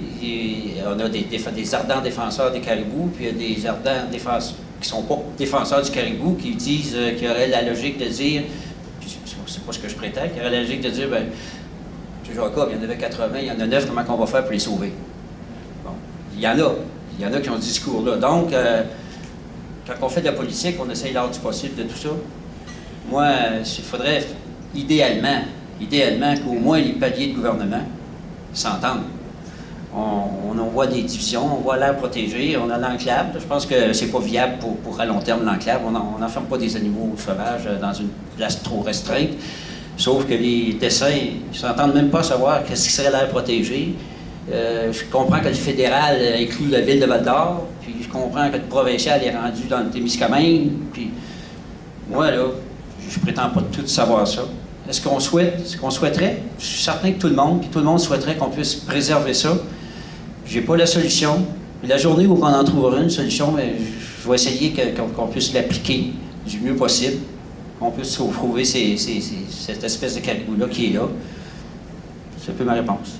on a des ardents défenseurs des caribous, puis il y a des ardents défenseurs qui ne sont pas défenseurs du caribou, qui disent qu'il y aurait la logique de dire, puis c'est pas ce que je prétends, qu'il y aurait la logique de dire, bien, M. Jacob, il y en avait 80, il y en a 9, comment on va faire pour les sauver? Bon, il y en a qui ont ce discours-là. Donc, quand on fait de la politique, on essaye l'art du possible de tout ça. Moi, il faudrait, idéalement, qu'au moins les paliers de gouvernement s'entendent. On voit des divisions, on voit l'air protégé, on a l'enclave. Je pense que c'est pas viable pour à long terme l'enclave. On n'enferme pas des animaux sauvages dans une place trop restreinte. Sauf que les dessins, ils ne s'entendent même pas à savoir qu'est-ce qui serait l'air protégé. Je comprends que le fédéral inclut la ville de Val-d'Or, puis je comprends que le provincial est rendu dans le Témiscamingue, puis moi, là, je prétends pas tout savoir ça. Est-ce qu'on souhaiterait? Je suis certain que tout le monde souhaiterait qu'on puisse préserver ça. J'ai pas la solution. Mais la journée où on en trouvera une solution, mais je vais essayer qu'on puisse l'appliquer du mieux possible, qu'on puisse trouver cette espèce de caribou-là qui est là. C'est un peu ma réponse.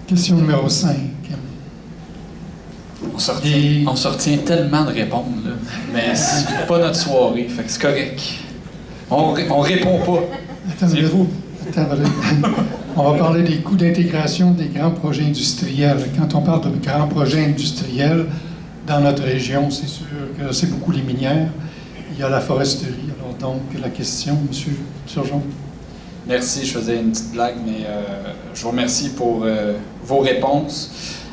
Question numéro 5. On se retient tellement de répondre, là. Mais c'est pas notre soirée, fait que c'est correct. On répond pas. C'est vous. On va parler des coûts d'intégration des grands projets industriels. Quand on parle de grands projets industriels dans notre région, c'est sûr que c'est beaucoup les minières. Il y a la foresterie. Alors donc, la question, M. Turgeon. Merci, je faisais une petite blague, mais je vous remercie pour vos réponses.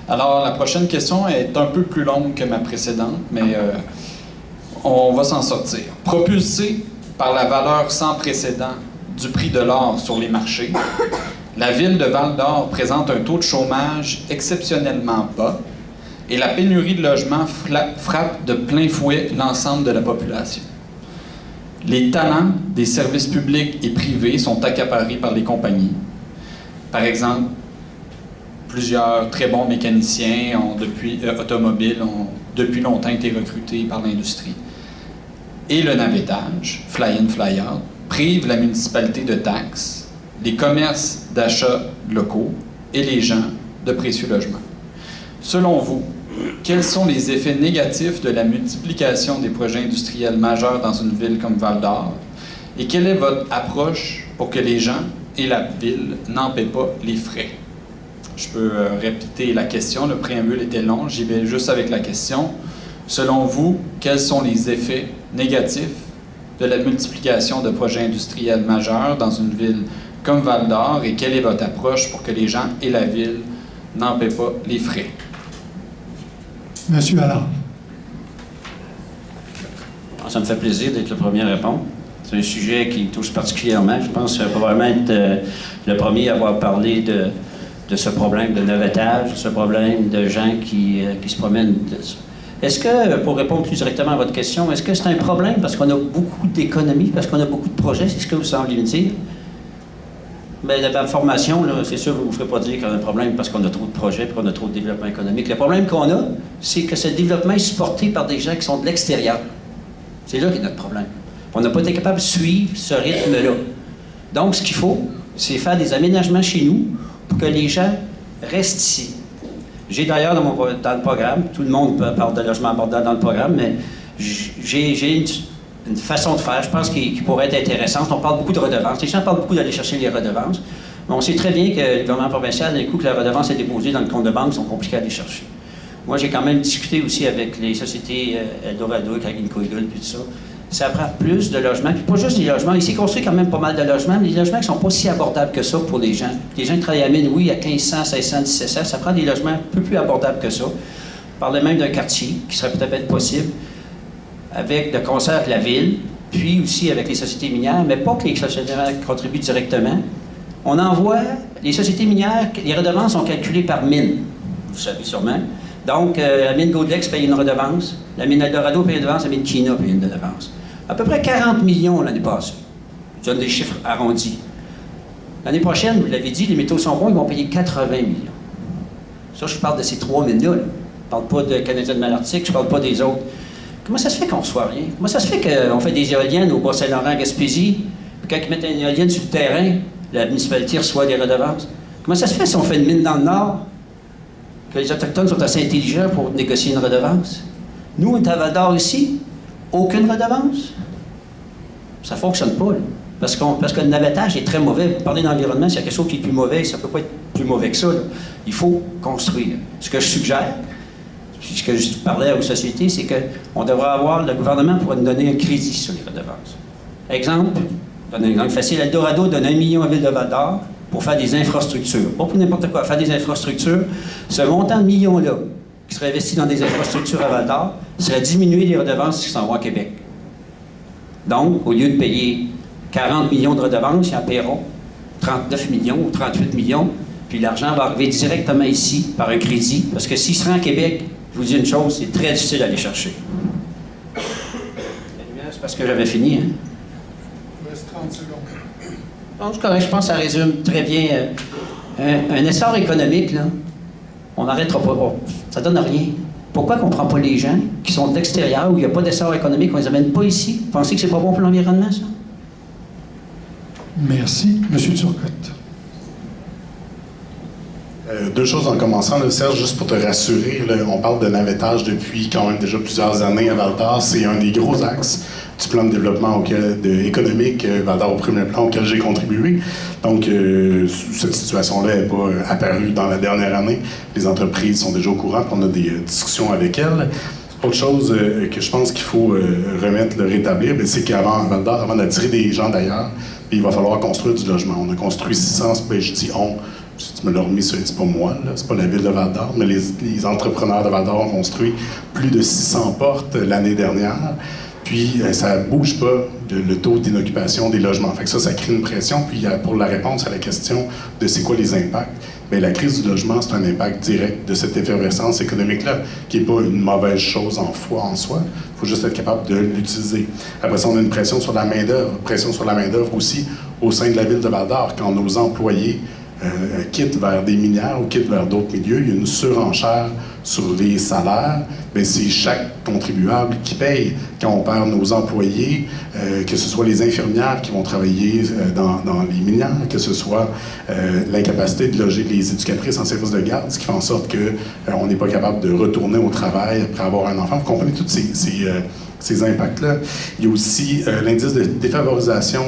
Alors, la prochaine question est un peu plus longue que ma précédente, mais on va s'en sortir. Propulsé par la valeur sans précédent du prix de l'or sur les marchés, la ville de Val-d'Or présente un taux de chômage exceptionnellement bas et la pénurie de logements frappe de plein fouet l'ensemble de la population. Les talents des services publics et privés sont accaparés par les compagnies. Par exemple, plusieurs très bons mécaniciens automobiles ont depuis longtemps été recrutés par l'industrie. Et le navettage, fly-in, fly-out, prive la municipalité de taxes, les commerces d'achats locaux et les gens de précieux logements. Selon vous, quels sont les effets négatifs de la multiplication des projets industriels majeurs dans une ville comme Val-d'Or? Et quelle est votre approche pour que les gens et la ville n'en paient pas les frais? Je peux répéter la question, le préambule était long, j'y vais juste avec la question. Selon vous, quels sont les effets négatifs de la multiplication de projets industriels majeurs dans une ville comme Val-d'Or et quelle est votre approche pour que les gens et la ville n'en paient pas les frais? Monsieur Allard. Ça me fait plaisir d'être le premier à répondre. C'est un sujet qui me touche particulièrement. Je pense que probablement être le premier à avoir parlé de ce problème de navettage, ce problème de gens qui se promènent. Est-ce que, pour répondre plus directement à votre question, est-ce que c'est un problème parce qu'on a beaucoup d'économies, parce qu'on a beaucoup de projets? C'est ce que vous semblez me dire? Bien, la formation, là, c'est sûr, vous ne vous ferez pas dire qu'il y a un problème parce qu'on a trop de projets et qu'on a trop de développement économique. Le problème qu'on a, c'est que ce développement est supporté par des gens qui sont de l'extérieur. C'est là qu'est notre problème. On n'a pas été capable de suivre ce rythme-là. Donc, ce qu'il faut, c'est faire des aménagements chez nous pour que les gens restent ici. J'ai d'ailleurs dans le programme, tout le monde parle de logement abordable dans le programme, mais j'ai une façon de faire, je pense, qui pourrait être intéressante. On parle beaucoup de redevances. Les gens parlent beaucoup d'aller chercher les redevances. Mais on sait très bien que le gouvernement provincial, d'un coup, que la redevance est déposée dans le compte de banque, sont compliqués à aller chercher. Moi, j'ai quand même discuté aussi avec les sociétés Eldorado, Caginco Eagle, puis tout ça. Ça prend plus de logements, puis pas juste des logements. Il s'est construit quand même pas mal de logements, mais des logements qui ne sont pas si abordables que ça pour les gens. Les gens qui travaillent à mine, oui, à 1500, 1600, 1700, ça prend des logements un peu plus abordables que ça. On parlait même d'un quartier qui serait peut-être possible, avec de concert avec la ville, puis aussi avec les sociétés minières, mais pas que les sociétés minières contribuent directement. On envoie, les sociétés minières, les redevances sont calculées par mine, vous savez sûrement. Donc, la mine Godex paye une redevance, la mine Eldorado paye une redevance, la mine Kina paye une redevance. À peu près 40 millions l'année passée. Je donne des chiffres arrondis. L'année prochaine, vous l'avez dit, les métaux sont bons, ils vont payer 80 millions. Ça, je parle de ces 3 mines-là. Je ne parle pas de Canadien de Malartic, je ne parle pas des autres. Comment ça se fait qu'on ne reçoit rien? Comment ça se fait qu'on fait des éoliennes au Bas-Saint-Laurent, à Gaspésie, puis quand ils mettent une éolienne sur le terrain, la municipalité reçoit des redevances? Comment ça se fait si on fait une mine dans le Nord, que les Autochtones sont assez intelligents pour négocier une redevance? Nous, on est à Val-d'Or ici, aucune redevance. Ça ne fonctionne pas, là. Parce que le navettage est très mauvais. Vous parlez d'environnement, s'il y a quelque chose qui est plus mauvais, ça ne peut pas être plus mauvais que ça, là. Il faut construire. Ce que je suggère, puis ce que je parlais aux sociétés, c'est qu'on devrait avoir, le gouvernement pourrait nous donner un crédit sur les redevances. Exemple, je donne un exemple facile, Eldorado donne 1 million à la Ville de Val-d'Or pour faire des infrastructures. Pas pour n'importe quoi, faire des infrastructures. Ce montant de millions-là, qui serait investi dans des infrastructures à Val-d'Or, serait diminuer les redevances qui s'en vont à Québec. Donc, au lieu de payer 40 millions de redevances, ils en paieront 39 millions ou 38 millions, puis l'argent va arriver directement ici par un crédit, parce que s'il se rend à Québec, je vous dis une chose, c'est très difficile d'aller chercher. C'est parce que j'avais fini, hein? Il reste 30 secondes. Non, c'est correct, je pense que ça résume très bien. Un essor économique, là, on n'arrêtera pas. Ça donne rien. Pourquoi qu'on ne prend pas les gens qui sont de l'extérieur, où il n'y a pas d'essor économique, on ne les amène pas ici? Vous pensez que c'est pas bon pour l'environnement, ça? Merci. Monsieur Turcotte. Deux choses en commençant, là, Serge, juste pour te rassurer, là, on parle de navettage depuis quand même déjà plusieurs années à Val-d'Or. C'est un des gros axes du plan de développement économique Val-d'Or au premier plan auquel j'ai contribué. Donc, cette situation-là n'est pas apparue dans la dernière année. Les entreprises sont déjà au courant, puis on a des discussions avec elles. Autre chose que je pense qu'il faut remettre, le rétablir, c'est qu'avant Val-d'Or, avant d'attirer des gens d'ailleurs, il va falloir construire du logement. On a construit 600, ben, je dis on, si tu me l'as remis, c'est pas moi, c'est pas la ville de Val-d'Or, mais les entrepreneurs de Val-d'Or ont construit plus de 600 portes l'année dernière. Puis, ça ne bouge pas le taux d'inoccupation des logements. Fait que ça crée une pression. Puis, pour la réponse à la question de c'est quoi les impacts, bien, la crise du logement, c'est un impact direct de cette effervescence économique-là, qui n'est pas une mauvaise chose en soi. Il faut juste être capable de l'utiliser. Après ça, on a une pression sur la main-d'œuvre. Pression sur la main-d'œuvre aussi au sein de la ville de Val-d'Or. Quand nos employés quittent vers des minières ou quittent vers d'autres milieux, il y a une surenchère sur les salaires. Bien, c'est chaque contribuable qui paye. Quand on perd nos employés, que ce soit les infirmières qui vont travailler dans les minières, que ce soit l'incapacité de loger les éducatrices en service de garde, ce qui fait en sorte qu'on n'est pas capable de retourner au travail après avoir un enfant. Vous comprenez tous ces impacts-là. Il y a aussi l'indice de défavorisation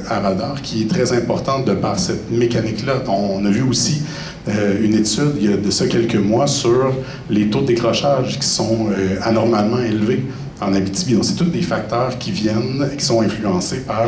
à Val-d'Or qui est très important de par cette mécanique-là. On a vu aussi une étude il y a de ça quelques mois sur les taux de décrochage qui sont anormalement élevés en Abitibi. Donc, c'est tous des facteurs qui sont influencés par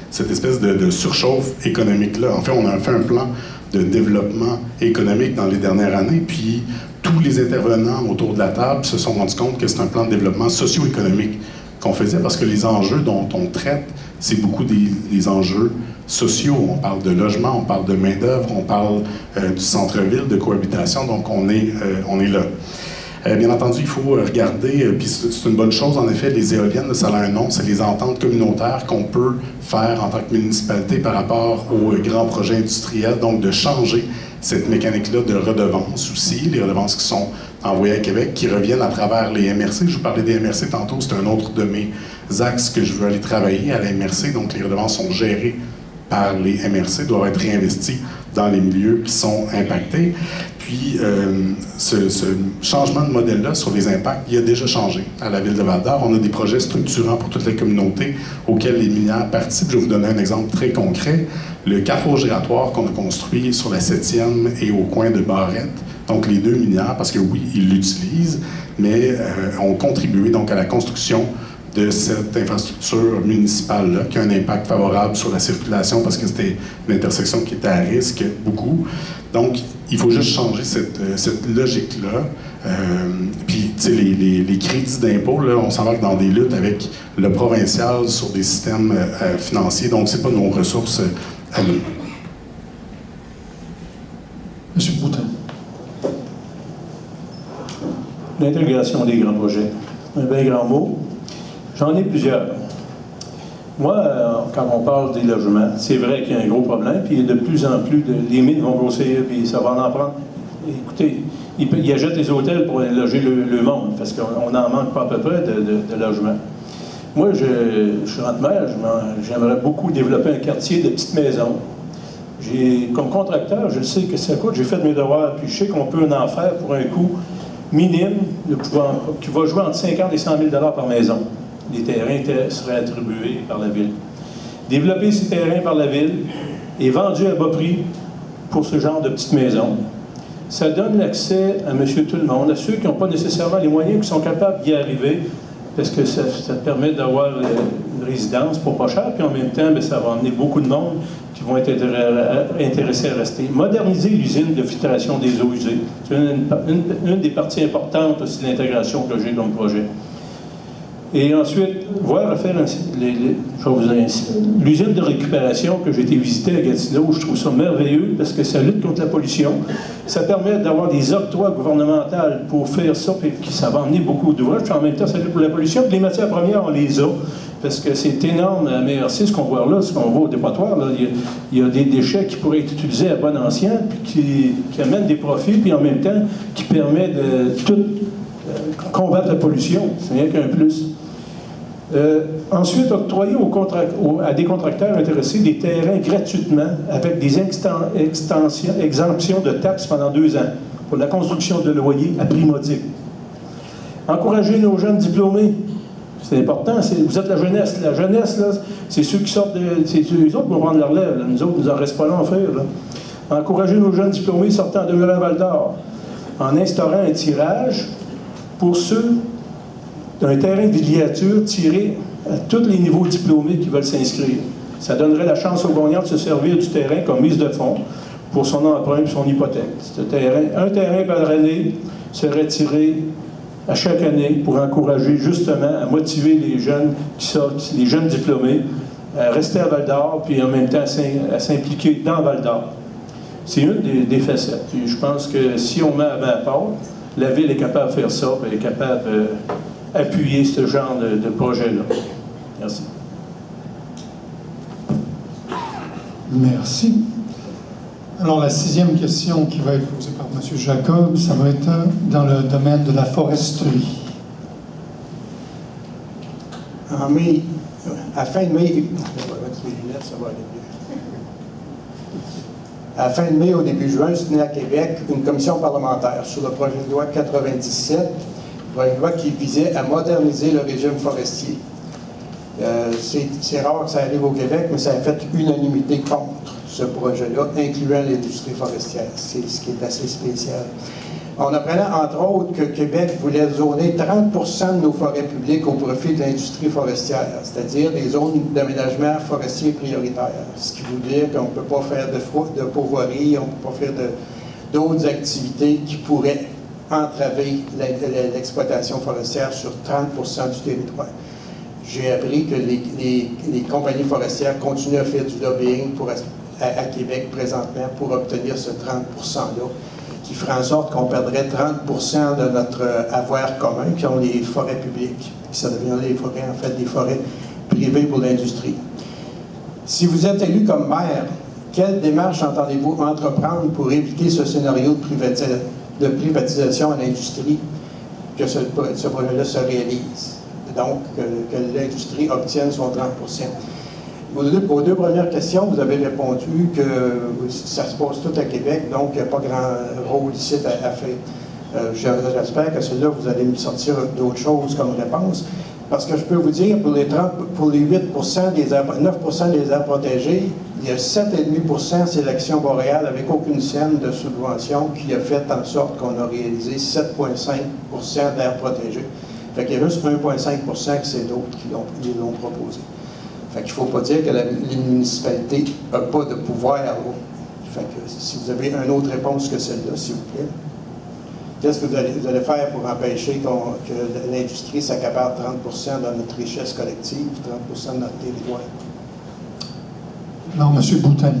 cette espèce de surchauffe économique-là. En fait, on a fait un plan de développement économique dans les dernières années, puis tous les intervenants autour de la table se sont rendus compte que c'est un plan de développement socio-économique qu'on faisait parce que les enjeux dont on traite, c'est beaucoup des enjeux sociaux. On parle de logement, on parle de main-d'œuvre, on parle du centre-ville, de cohabitation, donc on est là. Bien entendu, il faut regarder, puis c'est une bonne chose, en effet, les éoliennes, ça a un nom, c'est les ententes communautaires qu'on peut faire en tant que municipalité par rapport aux grands projets industriels, donc de changer cette mécanique-là de redevances aussi, les redevances qui sont envoyées à Québec, qui reviennent à travers les MRC. Je vous parlais des MRC tantôt, c'est un autre de mes axes que je veux aller travailler à la MRC, donc les redevances sont gérées par les MRC doivent être réinvestis dans les milieux qui sont impactés. Puis, ce changement de modèle-là sur les impacts, il a déjà changé à la Ville de Val-d'Or. On a des projets structurants pour toutes les communautés auxquelles les minières participent. Je vais vous donner un exemple très concret. Le carrefour giratoire qu'on a construit sur la 7e et au coin de Barrette, donc les deux minières, parce que oui, ils l'utilisent, mais ont contribué donc à la construction de cette infrastructure municipale-là, qui a un impact favorable sur la circulation parce que c'était une intersection qui était à risque, beaucoup. Donc, il faut juste changer cette logique-là. Puis, tu sais, les crédits d'impôt, là, on s'embarque dans des luttes avec le provincial sur des systèmes financiers, donc c'est pas nos ressources à nous. Monsieur Boutin. L'intégration des grands projets. Un bien grand mot. J'en ai plusieurs. Moi, quand on parle des logements, c'est vrai qu'il y a un gros problème, puis de plus en plus, les mines vont grossir, puis ça va en prendre. Écoutez, ils achètent les hôtels pour loger le monde, parce qu'on n'en manque pas à peu près de logements. Moi, je suis rentre-maire, j'aimerais beaucoup développer un quartier de petites maisons. Comme contracteur, je sais que ça coûte, j'ai fait mes devoirs, puis je sais qu'on peut en faire pour un coût minime, qui va jouer entre 50 et 100 000 $ par maison. Les terrains seraient attribués par la Ville. Développer ces terrains par la Ville et vendus à bas prix pour ce genre de petites maisons, ça donne l'accès à monsieur tout le monde, à ceux qui n'ont pas nécessairement les moyens, qui sont capables d'y arriver, parce que ça permet d'avoir une résidence pour pas cher, puis en même temps, bien, ça va amener beaucoup de monde qui vont être intéressés à rester. Moderniser l'usine de filtration des eaux usées, c'est une des parties importantes aussi de l'intégration que j'ai comme projet. Et ensuite, voir à faire l'usine de récupération que j'ai été visiter à Gatineau, je trouve ça merveilleux parce que ça lutte contre la pollution. Ça permet d'avoir des octrois gouvernementaux pour faire ça, puis ça va emmener beaucoup d'ouvrages. Puis en même temps, ça lutte pour la pollution. Puis les matières premières, on les a. Parce que c'est énorme à MRC, ce qu'on voit là, ce qu'on voit au dépotoir. Là. Il y a des déchets qui pourraient être utilisés à bon ancien, puis qui amènent des profits, puis en même temps, qui permettent de tout combattre la pollution. C'est rien qu'un plus. Ensuite, octroyer à des contracteurs intéressés des terrains gratuitement avec des exemptions de taxes pendant 2 ans pour la construction de loyers à prix modique. Encourager nos jeunes diplômés. C'est important. Vous êtes la jeunesse. La jeunesse, là, c'est ceux qui sortent c'est eux autres qui vont prendre leur relève. Là. Nous autres, il nous en reste pas long à faire. Là. Encourager nos jeunes diplômés sortant de Val-d'Or en instaurant un tirage pour ceux d'un terrain de villégiature tiré à tous les niveaux diplômés qui veulent s'inscrire. Ça donnerait la chance aux gagnants de se servir du terrain comme mise de fonds pour son emprunt et son hypothèque. Un terrain par année serait tiré à chaque année pour encourager justement à motiver les jeunes qui sortent, les jeunes diplômés, à rester à Val-d'Or puis en même temps à s'impliquer dans Val-d'Or. C'est une des facettes. Puis je pense que si on met à main à part, la Ville est capable de faire ça, elle est capable appuyer ce genre de projet-là. Merci. Merci. Alors, la 6e question qui va être posée par M. Jacob, ça va être dans le domaine de la foresterie. En mai, à fin de mai, je vais mettre les lunettes, ça va aller mieux. À la fin de mai, au début juin, je tenais à Québec une commission parlementaire sur le projet de loi 97, projet de loi qui visait à moderniser le régime forestier. C'est rare que ça arrive au Québec, mais ça a fait unanimité contre ce projet-là, incluant l'industrie forestière. C'est ce qui est assez spécial. On apprenait, entre autres, que Québec voulait zoner 30% de nos forêts publiques au profit de l'industrie forestière, c'est-à-dire des zones d'aménagement forestier prioritaires. Ce qui veut dire qu'on ne peut pas faire de pourvoirie, on ne peut pas faire d'autres activités qui pourraient entraver l'exploitation forestière sur 30% du territoire. J'ai appris que les compagnies forestières continuent à faire du lobbying à Québec présentement pour obtenir ce 30%-là, qui ferait en sorte qu'on perdrait 30% de notre avoir commun, qui ont les forêts publiques. Ça deviendrait des forêts privées pour l'industrie. Si vous êtes élu comme maire, quelle démarche entendez-vous entreprendre pour éviter ce scénario de privatisation à l'industrie, que ce projet-là se réalise? Donc, que l'industrie obtienne son 30%. Aux deux premières questions, vous avez répondu que ça se passe tout à Québec, donc il n'y a pas grand rôle ici à faire. J'espère que celle-là, vous allez me sortir d'autres choses comme réponse. Parce que je peux vous dire, pour les 8% des aires, 9% des aires protégées, il y a 7,5% c'est l'Action boréale avec aucune scène de subvention qui a fait en sorte qu'on a réalisé 7,5% d'aires protégées. Fait qu'il y a juste 1,5% que c'est d'autres qui l'ont proposé. Fait qu'il ne faut pas dire que les municipalités n'ont pas de pouvoir. Là. Fait que si vous avez une autre réponse que celle-là, s'il vous plaît. Qu'est-ce que vous allez faire pour empêcher que l'industrie s'accapare 30% de notre richesse collective, 30% de notre territoire? Non, M. Boutin.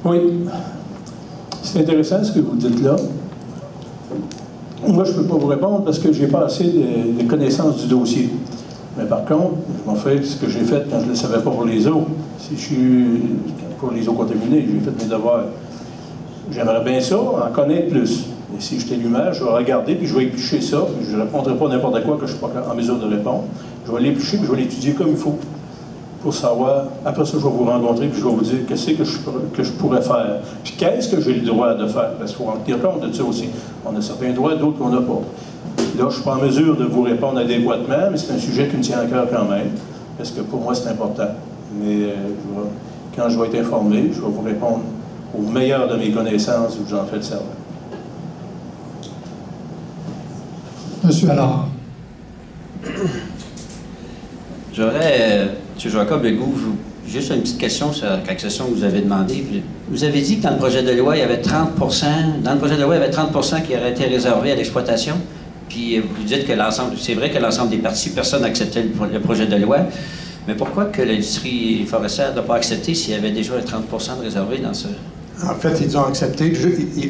Oui. C'est intéressant ce que vous dites là. Moi, je ne peux pas vous répondre parce que je n'ai pas assez de connaissances du dossier. Mais par contre, je m'en fais ce que j'ai fait quand je ne le savais pas pour les eaux. Si je suis pour les eaux contaminées, j'ai fait mes devoirs. J'aimerais bien ça, en connaître plus. Et si j'étais l'humain, je vais regarder, puis je vais éplucher ça, puis je ne répondrai pas n'importe quoi que je ne suis pas en mesure de répondre. Je vais l'éplucher, puis je vais l'étudier comme il faut, pour savoir. Après ça, je vais vous rencontrer, puis je vais vous dire qu'est-ce que je pourrais faire. Puis qu'est-ce que j'ai le droit de faire? Parce qu'il faut en tenir compte de ça aussi. On a certains droits, d'autres qu'on n'a pas. Là, je ne suis pas en mesure de vous répondre adéquatement, mais c'est un sujet qui me tient à cœur quand même, parce que pour moi, c'est important. Mais quand je vais être informé, je vais vous répondre au meilleur de mes connaissances où j'en fais le serment. Monsieur Allard. J'aurais, M. Jacob Legault, juste une petite question sur la question que vous avez demandé. Vous avez dit que dans le projet de loi, il y avait 30%, dans le projet de loi, il y avait 30% qui aurait été réservé à l'exploitation. Puis vous dites que l'ensemble, c'est vrai que l'ensemble des partis, personne n'acceptait le projet de loi. Mais pourquoi que l'industrie forestière n'a pas accepté s'il y avait déjà 30% de réservé dans ce... En fait, ils ont accepté.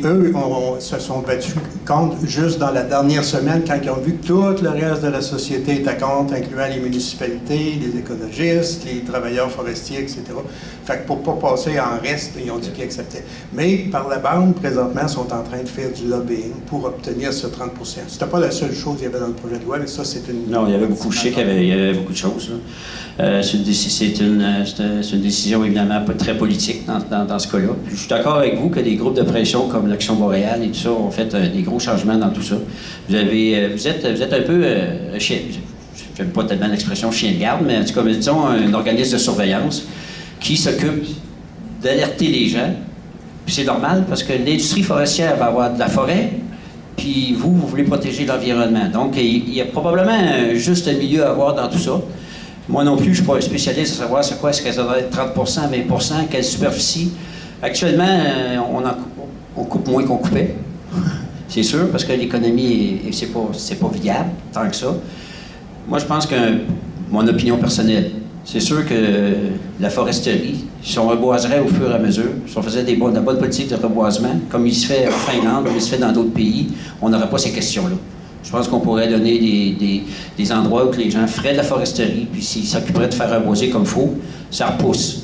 Eux se sont battus contre juste dans la dernière semaine, quand ils ont vu que tout le reste de la société était contre, incluant les municipalités, les écologistes, les travailleurs forestiers, etc. Fait que pour ne pas passer en reste, ils ont dit qu'ils acceptaient. Mais par la bande, présentement, ils sont en train de faire du lobbying pour obtenir ce 30%. C'était pas la seule chose qu'il y avait dans le projet de loi, mais ça, c'est une... Non, il y avait beaucoup, je sais qu'il y avait beaucoup de choses. C'est une décision, évidemment, pas très politique dans ce cas-là. Puis je suis d'accord avec vous que des groupes de pression comme l'Action boréale et tout ça ont fait des gros changements dans tout ça. Vous êtes un peu, j'aime pas tellement l'expression chien de garde, mais en tout cas, disons, un organisme de surveillance qui s'occupe d'alerter les gens. Puis c'est normal parce que l'industrie forestière va avoir de la forêt, puis vous voulez protéger l'environnement. Donc, il y a probablement un juste milieu à avoir dans tout ça. Moi non plus, je ne suis pas un spécialiste à savoir c'est quoi, est-ce que ça doit être 30%, 20%, quelle superficie. Actuellement, on coupe moins qu'on coupait. C'est sûr, parce que l'économie, c'est pas viable tant que ça. Moi, je pense que, mon opinion personnelle, c'est sûr que la foresterie, si on reboiserait au fur et à mesure, si on faisait de la bonne politique de reboisement, comme il se fait en Finlande, comme il se fait dans d'autres pays, on n'aurait pas ces questions-là. Je pense qu'on pourrait donner des endroits où les gens feraient de la foresterie, puis s'ils s'occuperaient de faire reboiser comme il faut, ça repousse.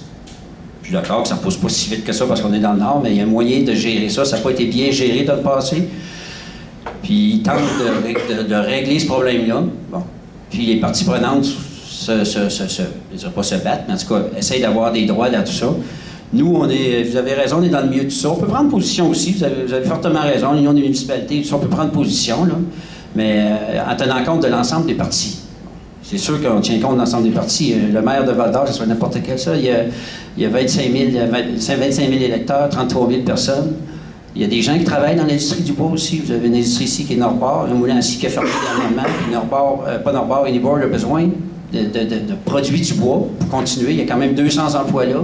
Je suis d'accord que ça ne repousse pas si vite que ça parce qu'on est dans le Nord, mais il y a un moyen de gérer ça. Ça n'a pas été bien géré dans le passé. Puis ils tentent de régler ce problème-là. Bon. Puis les parties prenantes je ne dirais pas se battre, mais en tout cas, essayent d'avoir des droits dans tout ça. Nous, vous avez raison, on est dans le milieu de tout ça. On peut prendre position aussi, vous avez fortement raison, l'Union des municipalités, on peut prendre position, là, mais en tenant compte de l'ensemble des partis. C'est sûr qu'on tient compte de l'ensemble des partis. Le maire de Val-d'Or, ce soit n'importe quel ça, il y a 25 000 électeurs, 33 000 personnes. Il y a des gens qui travaillent dans l'industrie du bois aussi. Vous avez une industrie ici qui est Norbord, un moulin ici qui a fermé dernièrement, puis Enibor a besoin de produits du bois pour continuer. Il y a quand même 200 emplois là.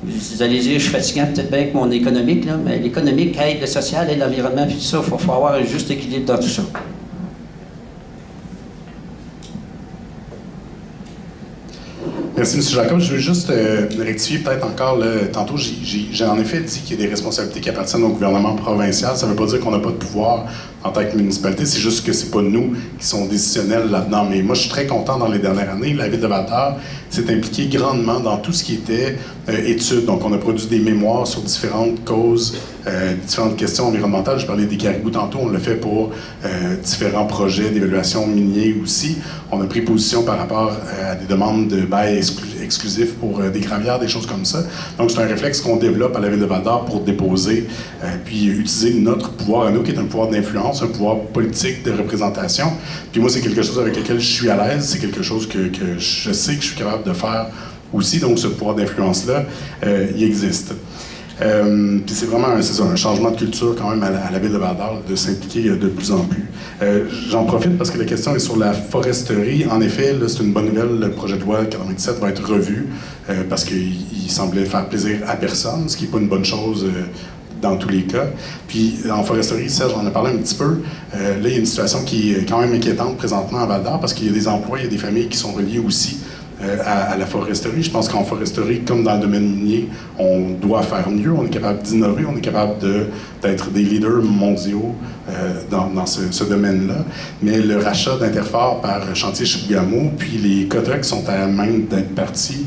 Vous allez dire, je suis fatiguant peut-être bien avec mon économique, là, mais l'économique aide le social, aide l'environnement, puis tout ça. Il faut avoir un juste équilibre dans tout ça. Merci, M. Jacob. Je veux juste rectifier peut-être encore. Tantôt, j'ai en effet dit qu'il y a des responsabilités qui appartiennent au gouvernement provincial. Ça ne veut pas dire qu'on n'a pas de pouvoir en tant que municipalité. C'est juste que c'est pas nous qui sont décisionnels là-dedans. Mais moi, je suis très content dans les dernières années. La Ville de Val-d'Or s'est impliquée grandement dans tout ce qui était études. Donc, on a produit des mémoires sur différentes causes, différentes questions environnementales. Je parlais des caribous tantôt. On l'a fait pour différents projets d'évaluation miniers aussi. On a pris position par rapport à des demandes de bail exclusif pour des gravières, des choses comme ça. Donc, c'est un réflexe qu'on développe à la Ville de Val-d'Or pour déposer puis utiliser notre pouvoir à nous, qui est un pouvoir d'influence, un pouvoir politique de représentation. Puis moi, c'est quelque chose avec lequel je suis à l'aise. C'est quelque chose que je sais que je suis capable de faire aussi. Donc, ce pouvoir d'influence-là, il existe. Puis c'est vraiment un changement de culture quand même à la Ville de Val-d'Or de s'impliquer de plus en plus. J'en profite parce que la question est sur la foresterie. En effet, là, c'est une bonne nouvelle. Le projet de loi 97 va être revu parce qu'il semblait faire plaisir à personne, ce qui n'est pas une bonne chose dans tous les cas. Puis en foresterie, Serge en a parlé un petit peu. Là, il y a une situation qui est quand même inquiétante présentement à Val-d'Or parce qu'il y a des emplois, il y a des familles qui sont reliées aussi à la foresterie. Je pense qu'en foresterie, comme dans le domaine minier, on doit faire mieux, on est capable d'innover, on est capable d'être des leaders mondiaux dans ce domaine-là. Mais le rachat d'Interfort par Chantier Chibougamau, puis les quotas qui sont à même d'être partis,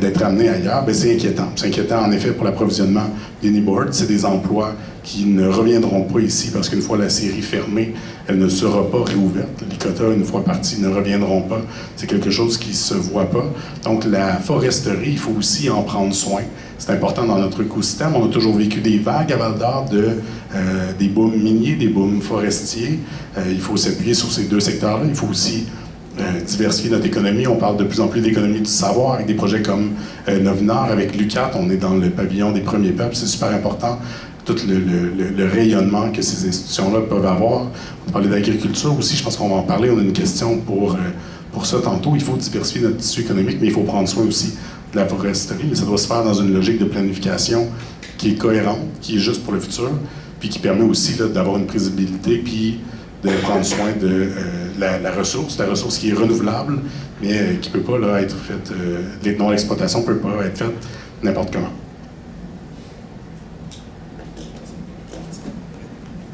d'être amenés ailleurs, bien, c'est inquiétant. C'est inquiétant, en effet, pour l'approvisionnement d'Uniboard. C'est des emplois qui ne reviendront pas ici parce qu'une fois la série fermée, elle ne sera pas réouverte. Les quotas, une fois partis, ne reviendront pas. C'est quelque chose qui ne se voit pas. Donc, la foresterie, il faut aussi en prendre soin. C'est important dans notre écosystème. On a toujours vécu des vagues à Val-d'Or des booms miniers, des booms forestiers. Il faut s'appuyer sur ces deux secteurs-là. Il faut aussi diversifier notre économie. On parle de plus en plus d'économie du savoir avec des projets comme Novinor, avec l'UQAT. On est dans le pavillon des premiers peuples. C'est super important. Tout le rayonnement que ces institutions-là peuvent avoir. On parlait d'agriculture aussi, je pense qu'on va en parler. On a une question pour ça tantôt. Il faut diversifier notre tissu économique, mais il faut prendre soin aussi de la foresterie. Mais ça doit se faire dans une logique de planification qui est cohérente, qui est juste pour le futur, puis qui permet aussi là, d'avoir une prévisibilité, puis de prendre soin de la ressource qui est renouvelable, mais qui ne peut pas là, être faite, l'exploitation ne peut pas être faite n'importe comment.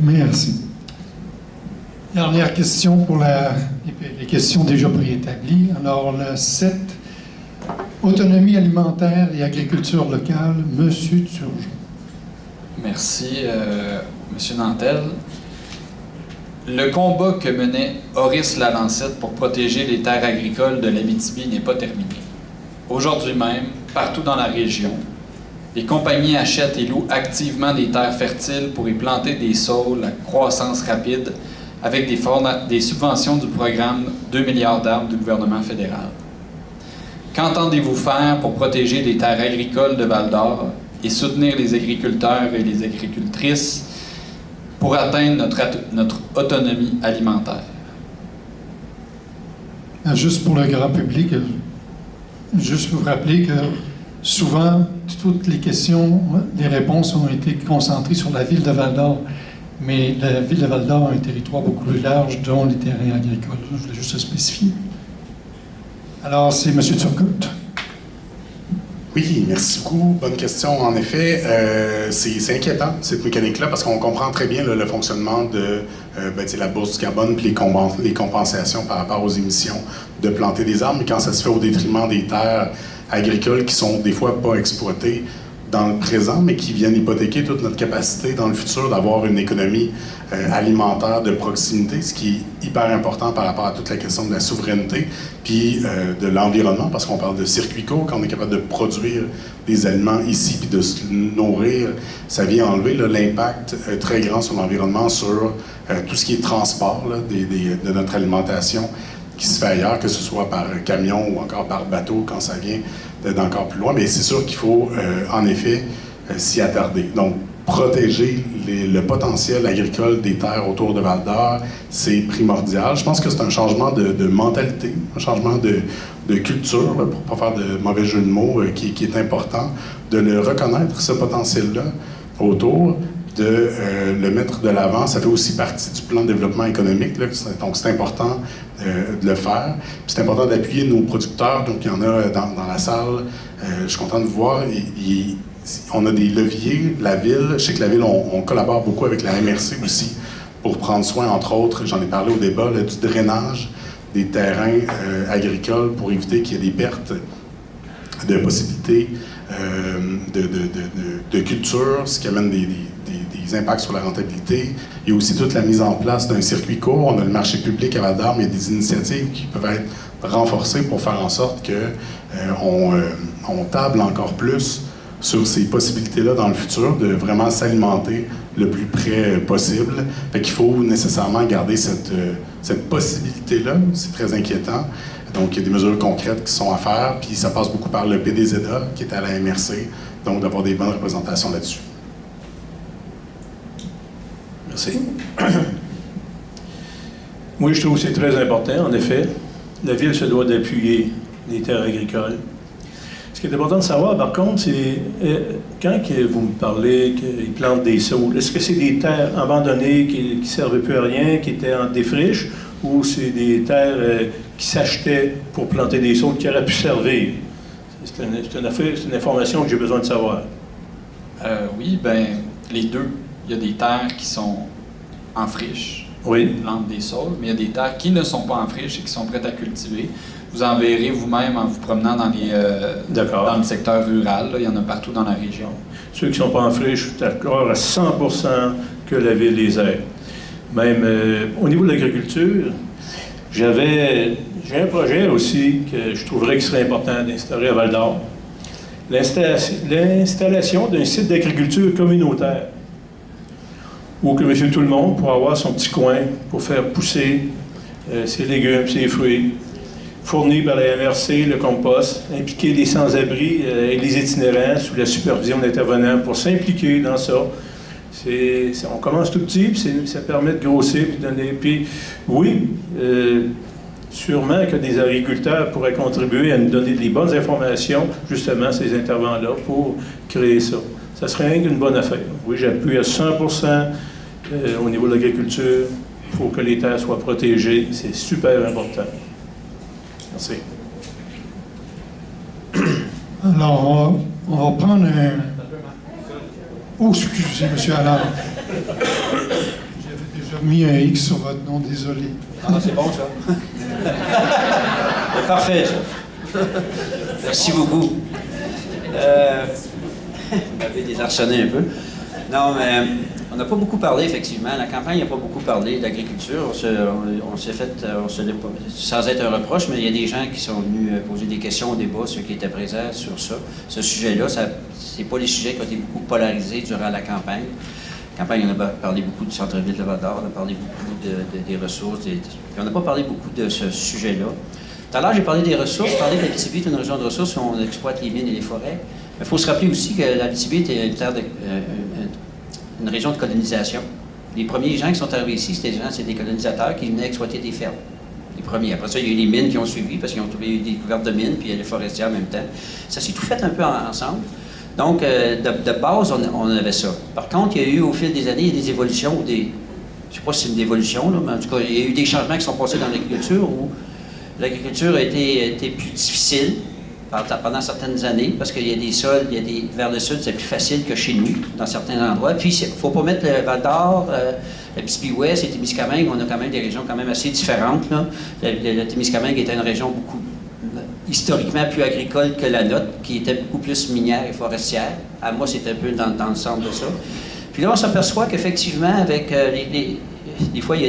Merci. Dernière question pour les questions déjà préétablies. Alors, le 7, autonomie alimentaire et agriculture locale, M. Turgeon. Merci, M. Nantel. Le combat que menait Horace Lalancette pour protéger les terres agricoles de l'Abitibi n'est pas terminé. Aujourd'hui même, partout dans la région, les compagnies achètent et louent activement des terres fertiles pour y planter des saules à croissance rapide avec des subventions du programme 2 milliards d'arbres du gouvernement fédéral. Qu'entendez-vous faire pour protéger les terres agricoles de Val-d'Or et soutenir les agriculteurs et les agricultrices pour atteindre notre autonomie alimentaire? Juste pour le grand public, juste vous rappeler que souvent, toutes les questions, les réponses ont été concentrées sur la ville de Val-d'Or. Mais la ville de Val-d'Or a un territoire beaucoup plus large, dont les terrains agricoles. Je voulais juste le spécifier. Alors, c'est M. Turcotte. Oui, merci beaucoup. Bonne question. En effet, c'est inquiétant, cette mécanique-là, parce qu'on comprend très bien le fonctionnement de la bourse du carbone et les compensations par rapport aux émissions de planter des arbres, mais quand ça se fait au détriment des terres agricoles qui sont des fois pas exploitées dans le présent, mais qui viennent hypothéquer toute notre capacité dans le futur d'avoir une économie alimentaire de proximité, ce qui est hyper important par rapport à toute la question de la souveraineté, puis de l'environnement, parce qu'on parle de circuit court, quand on est capable de produire des aliments ici, puis de se nourrir, ça vient enlever l'impact très grand sur l'environnement, sur tout ce qui est transport là, de notre alimentation qui se fait ailleurs, que ce soit par camion ou encore par bateau quand ça vient d'encore plus loin. Mais c'est sûr qu'il faut, en effet, s'y attarder. Donc, protéger le potentiel agricole des terres autour de Val-d'Or, c'est primordial. Je pense que c'est un changement de mentalité, un changement de culture, là, pour ne pas faire de mauvais jeu de mots, qui est important, de le reconnaître, ce potentiel-là, autour, de le mettre de l'avant. Ça fait aussi partie du plan de développement économique, là, donc c'est important de le faire. Puis c'est important d'appuyer nos producteurs, donc il y en a dans la salle. Je suis content de vous voir. On a des leviers, la ville. Je sais que la ville, on collabore beaucoup avec la MRC aussi pour prendre soin, entre autres, j'en ai parlé au débat, là, du drainage des terrains agricoles pour éviter qu'il y ait des pertes de possibilités de culture, ce qui amène des impacts sur la rentabilité. Il y a aussi toute la mise en place d'un circuit court. On a le marché public à Val-d'Or, mais il y a des initiatives qui peuvent être renforcées pour faire en sorte qu'on table encore plus sur ces possibilités-là dans le futur, de vraiment s'alimenter le plus près possible. Fait qu'il faut nécessairement garder cette possibilité-là. C'est très inquiétant. Donc, il y a des mesures concrètes qui sont à faire, puis ça passe beaucoup par le PDZA, qui est à la MRC, donc d'avoir des bonnes représentations là-dessus. Merci. Oui, je trouve que c'est très important, en effet. La Ville se doit d'appuyer les terres agricoles. Ce qui est important de savoir, par contre, c'est quand vous me parlez qu'ils plantent des saules, est-ce que c'est des terres abandonnées qui ne servaient plus à rien, qui étaient en défriche, ou c'est des terres qui s'achetaient pour planter des saules qui auraient pu servir? C'est une information que j'ai besoin de savoir. Oui, bien, les deux. Il y a des terres qui sont en friche, oui, plantent des saules, mais il y a des terres qui ne sont pas en friche et qui sont prêtes à cultiver. Vous en verrez vous-même en vous promenant dans le secteur rural. Là, il y en a partout dans la région. Ceux qui ne sont pas en friche, je suis d'accord à 100% que la Ville les aide. Même au niveau de l'agriculture, j'ai un projet aussi que je trouverais qu'il serait important d'instaurer à Val-d'Or. L'installation d'un site d'agriculture communautaire où que M. Tout-le-Monde pourra avoir son petit coin pour faire pousser ses légumes, ses fruits, fournir par la MRC le compost, impliquer les sans-abri et les itinérants sous la supervision d'intervenants pour s'impliquer dans ça. On commence tout petit, puis ça permet de grossir, puis de donner. Puis oui, sûrement que des agriculteurs pourraient contribuer à nous donner des bonnes informations, justement, ces intervenants-là, pour créer ça. Ça serait une bonne affaire. Oui, j'appuie à 100% au niveau de l'agriculture. Il faut que les terres soient protégées. C'est super important. Merci. Alors, on va prendre un... Oh, excusez, M. Allard. J'avais déjà mis un X sur votre nom, désolé. Ah, c'est bon, ça. C'est parfait, ça. Merci beaucoup. Vous m'avez désarçonné un peu. Non, mais on n'a pas beaucoup parlé, effectivement. La campagne n'a pas beaucoup parlé d'agriculture. On s'est fait, sans être un reproche, mais il y a des gens qui sont venus poser des questions au débat, ceux qui étaient présents sur ça. Ce sujet-là, c'est pas les sujets qui ont été beaucoup polarisés durant la campagne. La campagne, on a parlé beaucoup du centre-ville de Val-d'Or, on a parlé beaucoup des ressources, puis on n'a pas parlé beaucoup de ce sujet-là. Tout à l'heure, j'ai parlé des ressources, j'ai parlé de l'Abitibi, c'est une région de ressources où on exploite les mines et les forêts. Mais il faut se rappeler aussi que l'Abitibi était une région de colonisation. Les premiers gens qui sont arrivés ici, c'est des colonisateurs qui venaient exploiter des fermes. Les premiers. Après ça, il y a eu les mines qui ont suivi parce qu'ils ont trouvé des découvertes de mines, puis il y a les forestiers en même temps. Ça s'est tout fait un peu ensemble. Donc, de base, on avait ça. Par contre, il y a eu, au fil des années, des évolutions, je ne sais pas si c'est une évolution, là, mais en tout cas, il y a eu des changements qui sont passés dans l'agriculture où l'agriculture a été plus difficile pendant certaines années, parce qu'il y a des sols, vers le sud, c'est plus facile que chez nous, dans certains endroits. Puis, il ne faut pas mettre le Val-d'Or, la Abitibi-Ouest et Témiscamingue, on a quand même des régions quand même assez différentes, là. Le Témiscamingue était une région beaucoup historiquement plus agricole que la nôtre, qui était beaucoup plus minière et forestière. À moi, c'était un peu dans le centre de ça. Puis là, on s'aperçoit qu'effectivement, avec des fois, il y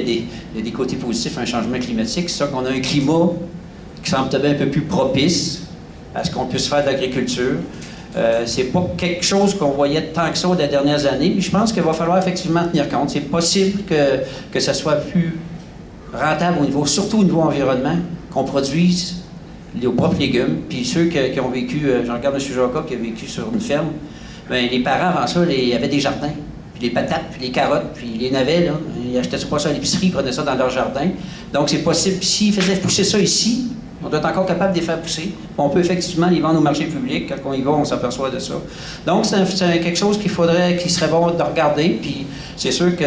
a des côtés positifs à un changement climatique. C'est ça qu'on a un climat qui semble peut-être un peu plus propice à ce qu'on puisse faire de l'agriculture. C'est pas quelque chose qu'on voyait tant que ça des dernières années. Puis je pense qu'il va falloir effectivement tenir compte. C'est possible que ça soit plus rentable surtout au niveau environnement, qu'on produise nos propres légumes. Puis ceux qui ont vécu, je regarde M. Jacob qui a vécu sur une ferme, bien, les parents avant ça, il y avait des jardins. Puis les patates, puis les carottes, puis les navets, là, ils achetaient pas ça à l'épicerie, ils prenaient ça dans leur jardin. Donc c'est possible. S'ils faisaient pousser ça ici, on doit être encore capable de les faire pousser. On peut effectivement les vendre au marché public. Quand on y va, on s'aperçoit de ça. Donc, c'est quelque chose qui serait bon de regarder. Puis, c'est sûr que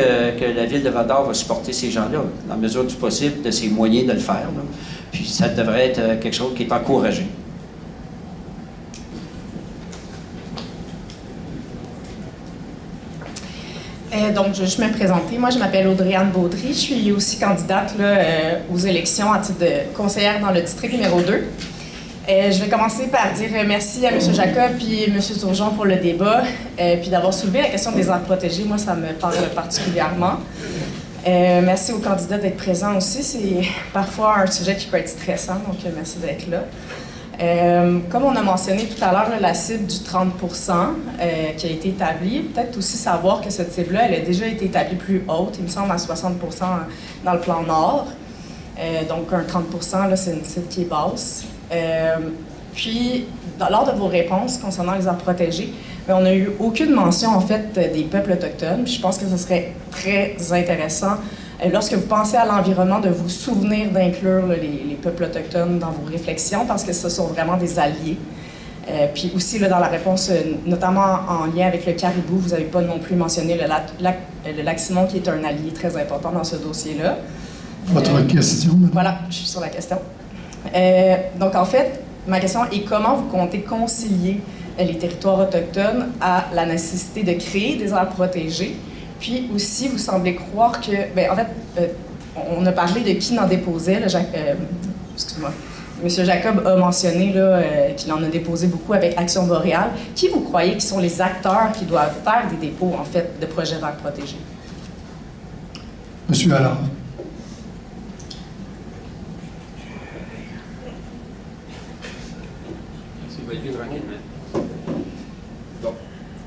la Ville de Val-d'Or va supporter ces gens-là, dans la mesure du possible, de ses moyens de le faire, là. Puis, ça devrait être quelque chose qui est encouragé. Donc, je vais juste me présenter. Moi, je m'appelle Audrey-Anne Baudry. Je suis aussi candidate là, aux élections à titre de conseillère dans le district numéro 2. Je vais commencer par dire merci à M. Jacob et M. Turgeon pour le débat, puis d'avoir soulevé la question des aires protégées. Moi, ça me parle particulièrement. Merci aux candidats d'être présents aussi. C'est parfois un sujet qui peut être stressant, donc merci d'être là. Comme on a mentionné tout à l'heure, la cible du 30 qui a été établie, peut-être aussi savoir que cette cible-là, elle a déjà été établie plus haute, il me semble à 60 dans le plan Nord. Donc un 30 là, c'est une cible qui est basse. Puis, lors de vos réponses concernant les aires protégées, on n'a eu aucune mention, en fait, des peuples autochtones. Puis je pense que ce serait très intéressant, lorsque vous pensez à l'environnement, de vous souvenir d'inclure les peuples autochtones dans vos réflexions, parce que ce sont vraiment des alliés. Puis aussi, là, dans la réponse, notamment en lien avec le caribou, vous n'avez pas non plus mentionné le lac Simon, qui est un allié très important dans ce dossier-là. Votre question, madame? Voilà, je suis sur la question. Donc, en fait, ma question est comment vous comptez concilier les territoires autochtones à la nécessité de créer des aires protégées? Puis aussi, vous semblez croire que... en fait, on a parlé de qui n'en déposait. Excuse-moi. M. Jacob a mentionné qu'il en a déposé beaucoup avec Action Boréale. Qui vous croyez qui sont les acteurs qui doivent faire des dépôts, en fait, de projets d'aires protégées? M. Allard.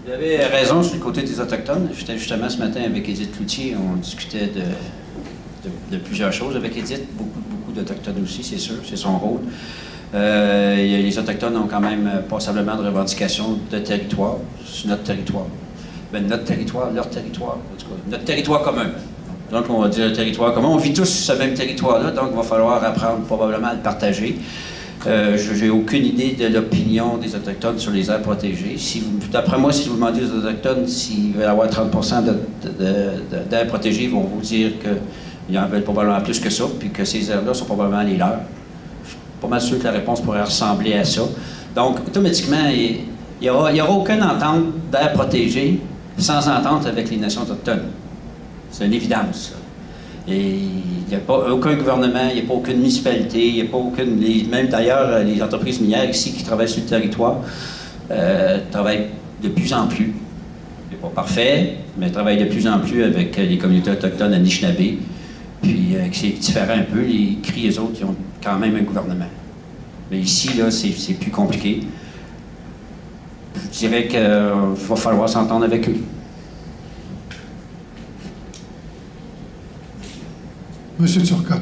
Vous avez raison sur le côté des Autochtones. J'étais justement ce matin avec Édith Cloutier, on discutait de plusieurs choses. Avec Édith, beaucoup d'Autochtones aussi, c'est sûr, c'est son rôle. Les Autochtones ont quand même passablement de revendications de territoire, sur notre territoire. Ben, notre territoire, leur territoire, en tout cas, notre territoire commun. Donc, on va dire le territoire commun. On vit tous ce même territoire-là, donc il va falloir apprendre probablement à le partager. Je n'ai aucune idée de l'opinion des Autochtones sur les aires protégées. D'après moi, si vous demandez aux Autochtones s'ils veulent avoir 30 d'aires protégées, ils vont vous dire qu'ils en veulent probablement plus que ça, puis que ces aires-là sont probablement les leurs. Je suis pas mal sûr que la réponse pourrait ressembler à ça. Donc, automatiquement, il n'y aura aucune entente d'aires protégées sans entente avec les nations autochtones. C'est une évidence, ça. Et il n'y a pas aucun gouvernement, il n'y a pas aucune municipalité, il n'y a pas aucune... Même d'ailleurs, les entreprises minières ici qui travaillent sur le territoire travaillent de plus en plus. C'est pas parfait, mais travaillent de plus en plus avec les communautés autochtones Anishinaabe. Puis c'est différent un peu. Les Cris, eux autres, ils ont quand même un gouvernement. Mais ici, là, c'est plus compliqué. Je dirais qu'il va falloir s'entendre avec eux. Monsieur Turcotte.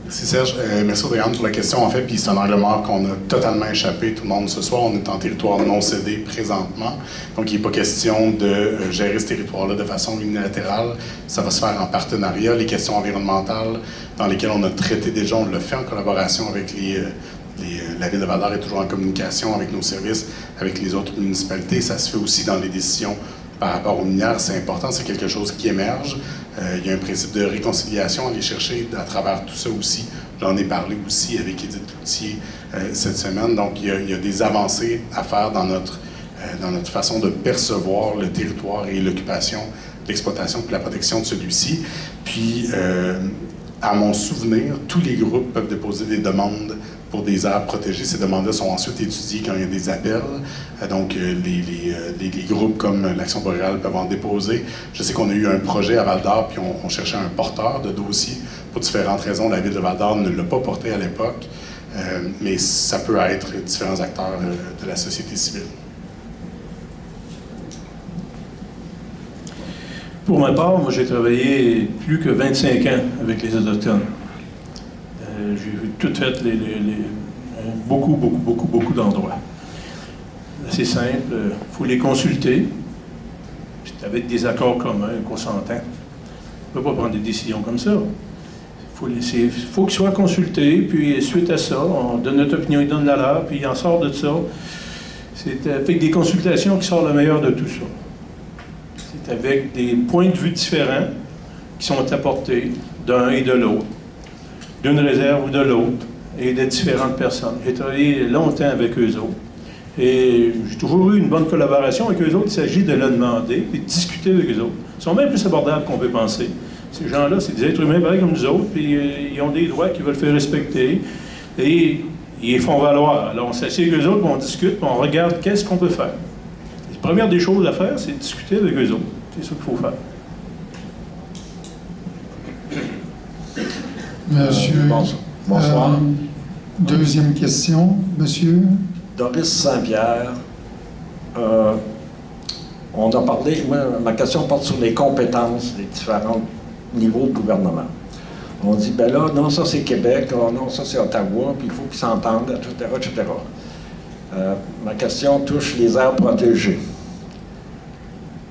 Merci Serge. Merci Audrey-Anne pour la question. En fait, puis c'est un angle mort qu'on a totalement échappé tout le monde ce soir. On est en territoire non cédé présentement. Donc, il n'est pas question de gérer ce territoire-là de façon unilatérale. Ça va se faire en partenariat. Les questions environnementales dans lesquelles on a traité déjà, on le fait en collaboration avec la Ville de Val-d'Or est toujours en communication avec nos services, avec les autres municipalités. Ça se fait aussi dans les décisions par rapport aux minières. C'est important, c'est quelque chose qui émerge. Il y a un principe de réconciliation à aller chercher à travers tout ça aussi. J'en ai parlé aussi avec Édith Cloutier cette semaine. Donc, il y a des avancées à faire dans notre façon de percevoir le territoire et l'occupation, l'exploitation et la protection de celui-ci. Puis, à mon souvenir, tous les groupes peuvent déposer des demandes pour des aires protégées. Ces demandes-là sont ensuite étudiées quand il y a des appels. Donc, les groupes comme l'Action Boréale peuvent en déposer. Je sais qu'on a eu un projet à Val-d'Or, puis on cherchait un porteur de dossier. Pour différentes raisons, la Ville de Val-d'Or ne l'a pas porté à l'époque. Mais ça peut être différents acteurs de la société civile. Pour ma part, moi, j'ai travaillé plus que 25 ans avec les Autochtones. J'ai vu tout fait, beaucoup d'endroits. C'est simple, il faut les consulter. C'est avec des accords communs qu'on s'entend. On ne peut pas prendre des décisions comme ça. Il faut qu'ils soient consultés, puis suite à ça, on donne notre opinion, ils donnent la leur, puis ils en sortent de ça. C'est avec des consultations qui sort le meilleur de tout ça. C'est avec des points de vue différents qui sont apportés d'un et de l'autre, d'une réserve ou de l'autre, et de différentes personnes. J'ai travaillé longtemps avec eux autres. Et j'ai toujours eu une bonne collaboration avec eux autres. Il s'agit de leur demander et de discuter avec eux autres. Ils sont même plus abordables qu'on peut penser. Ces gens-là, c'est des êtres humains pareils comme nous autres, puis ils ont des droits qu'ils veulent faire respecter. Et ils les font valoir. Alors on s'assied avec eux autres, puis on discute, puis on regarde qu'est-ce qu'on peut faire. La première des choses à faire, c'est de discuter avec eux autres. C'est ça qu'il faut faire. Monsieur. Bonsoir. Deuxième question, monsieur. Doris Saint-Pierre. On a parlé, ma question porte sur les compétences des différents niveaux de gouvernement. On dit, ben là, non, ça c'est Québec, oh, non, ça c'est Ottawa, puis il faut qu'ils s'entendent, etc., etc. Ma question touche les aires protégées.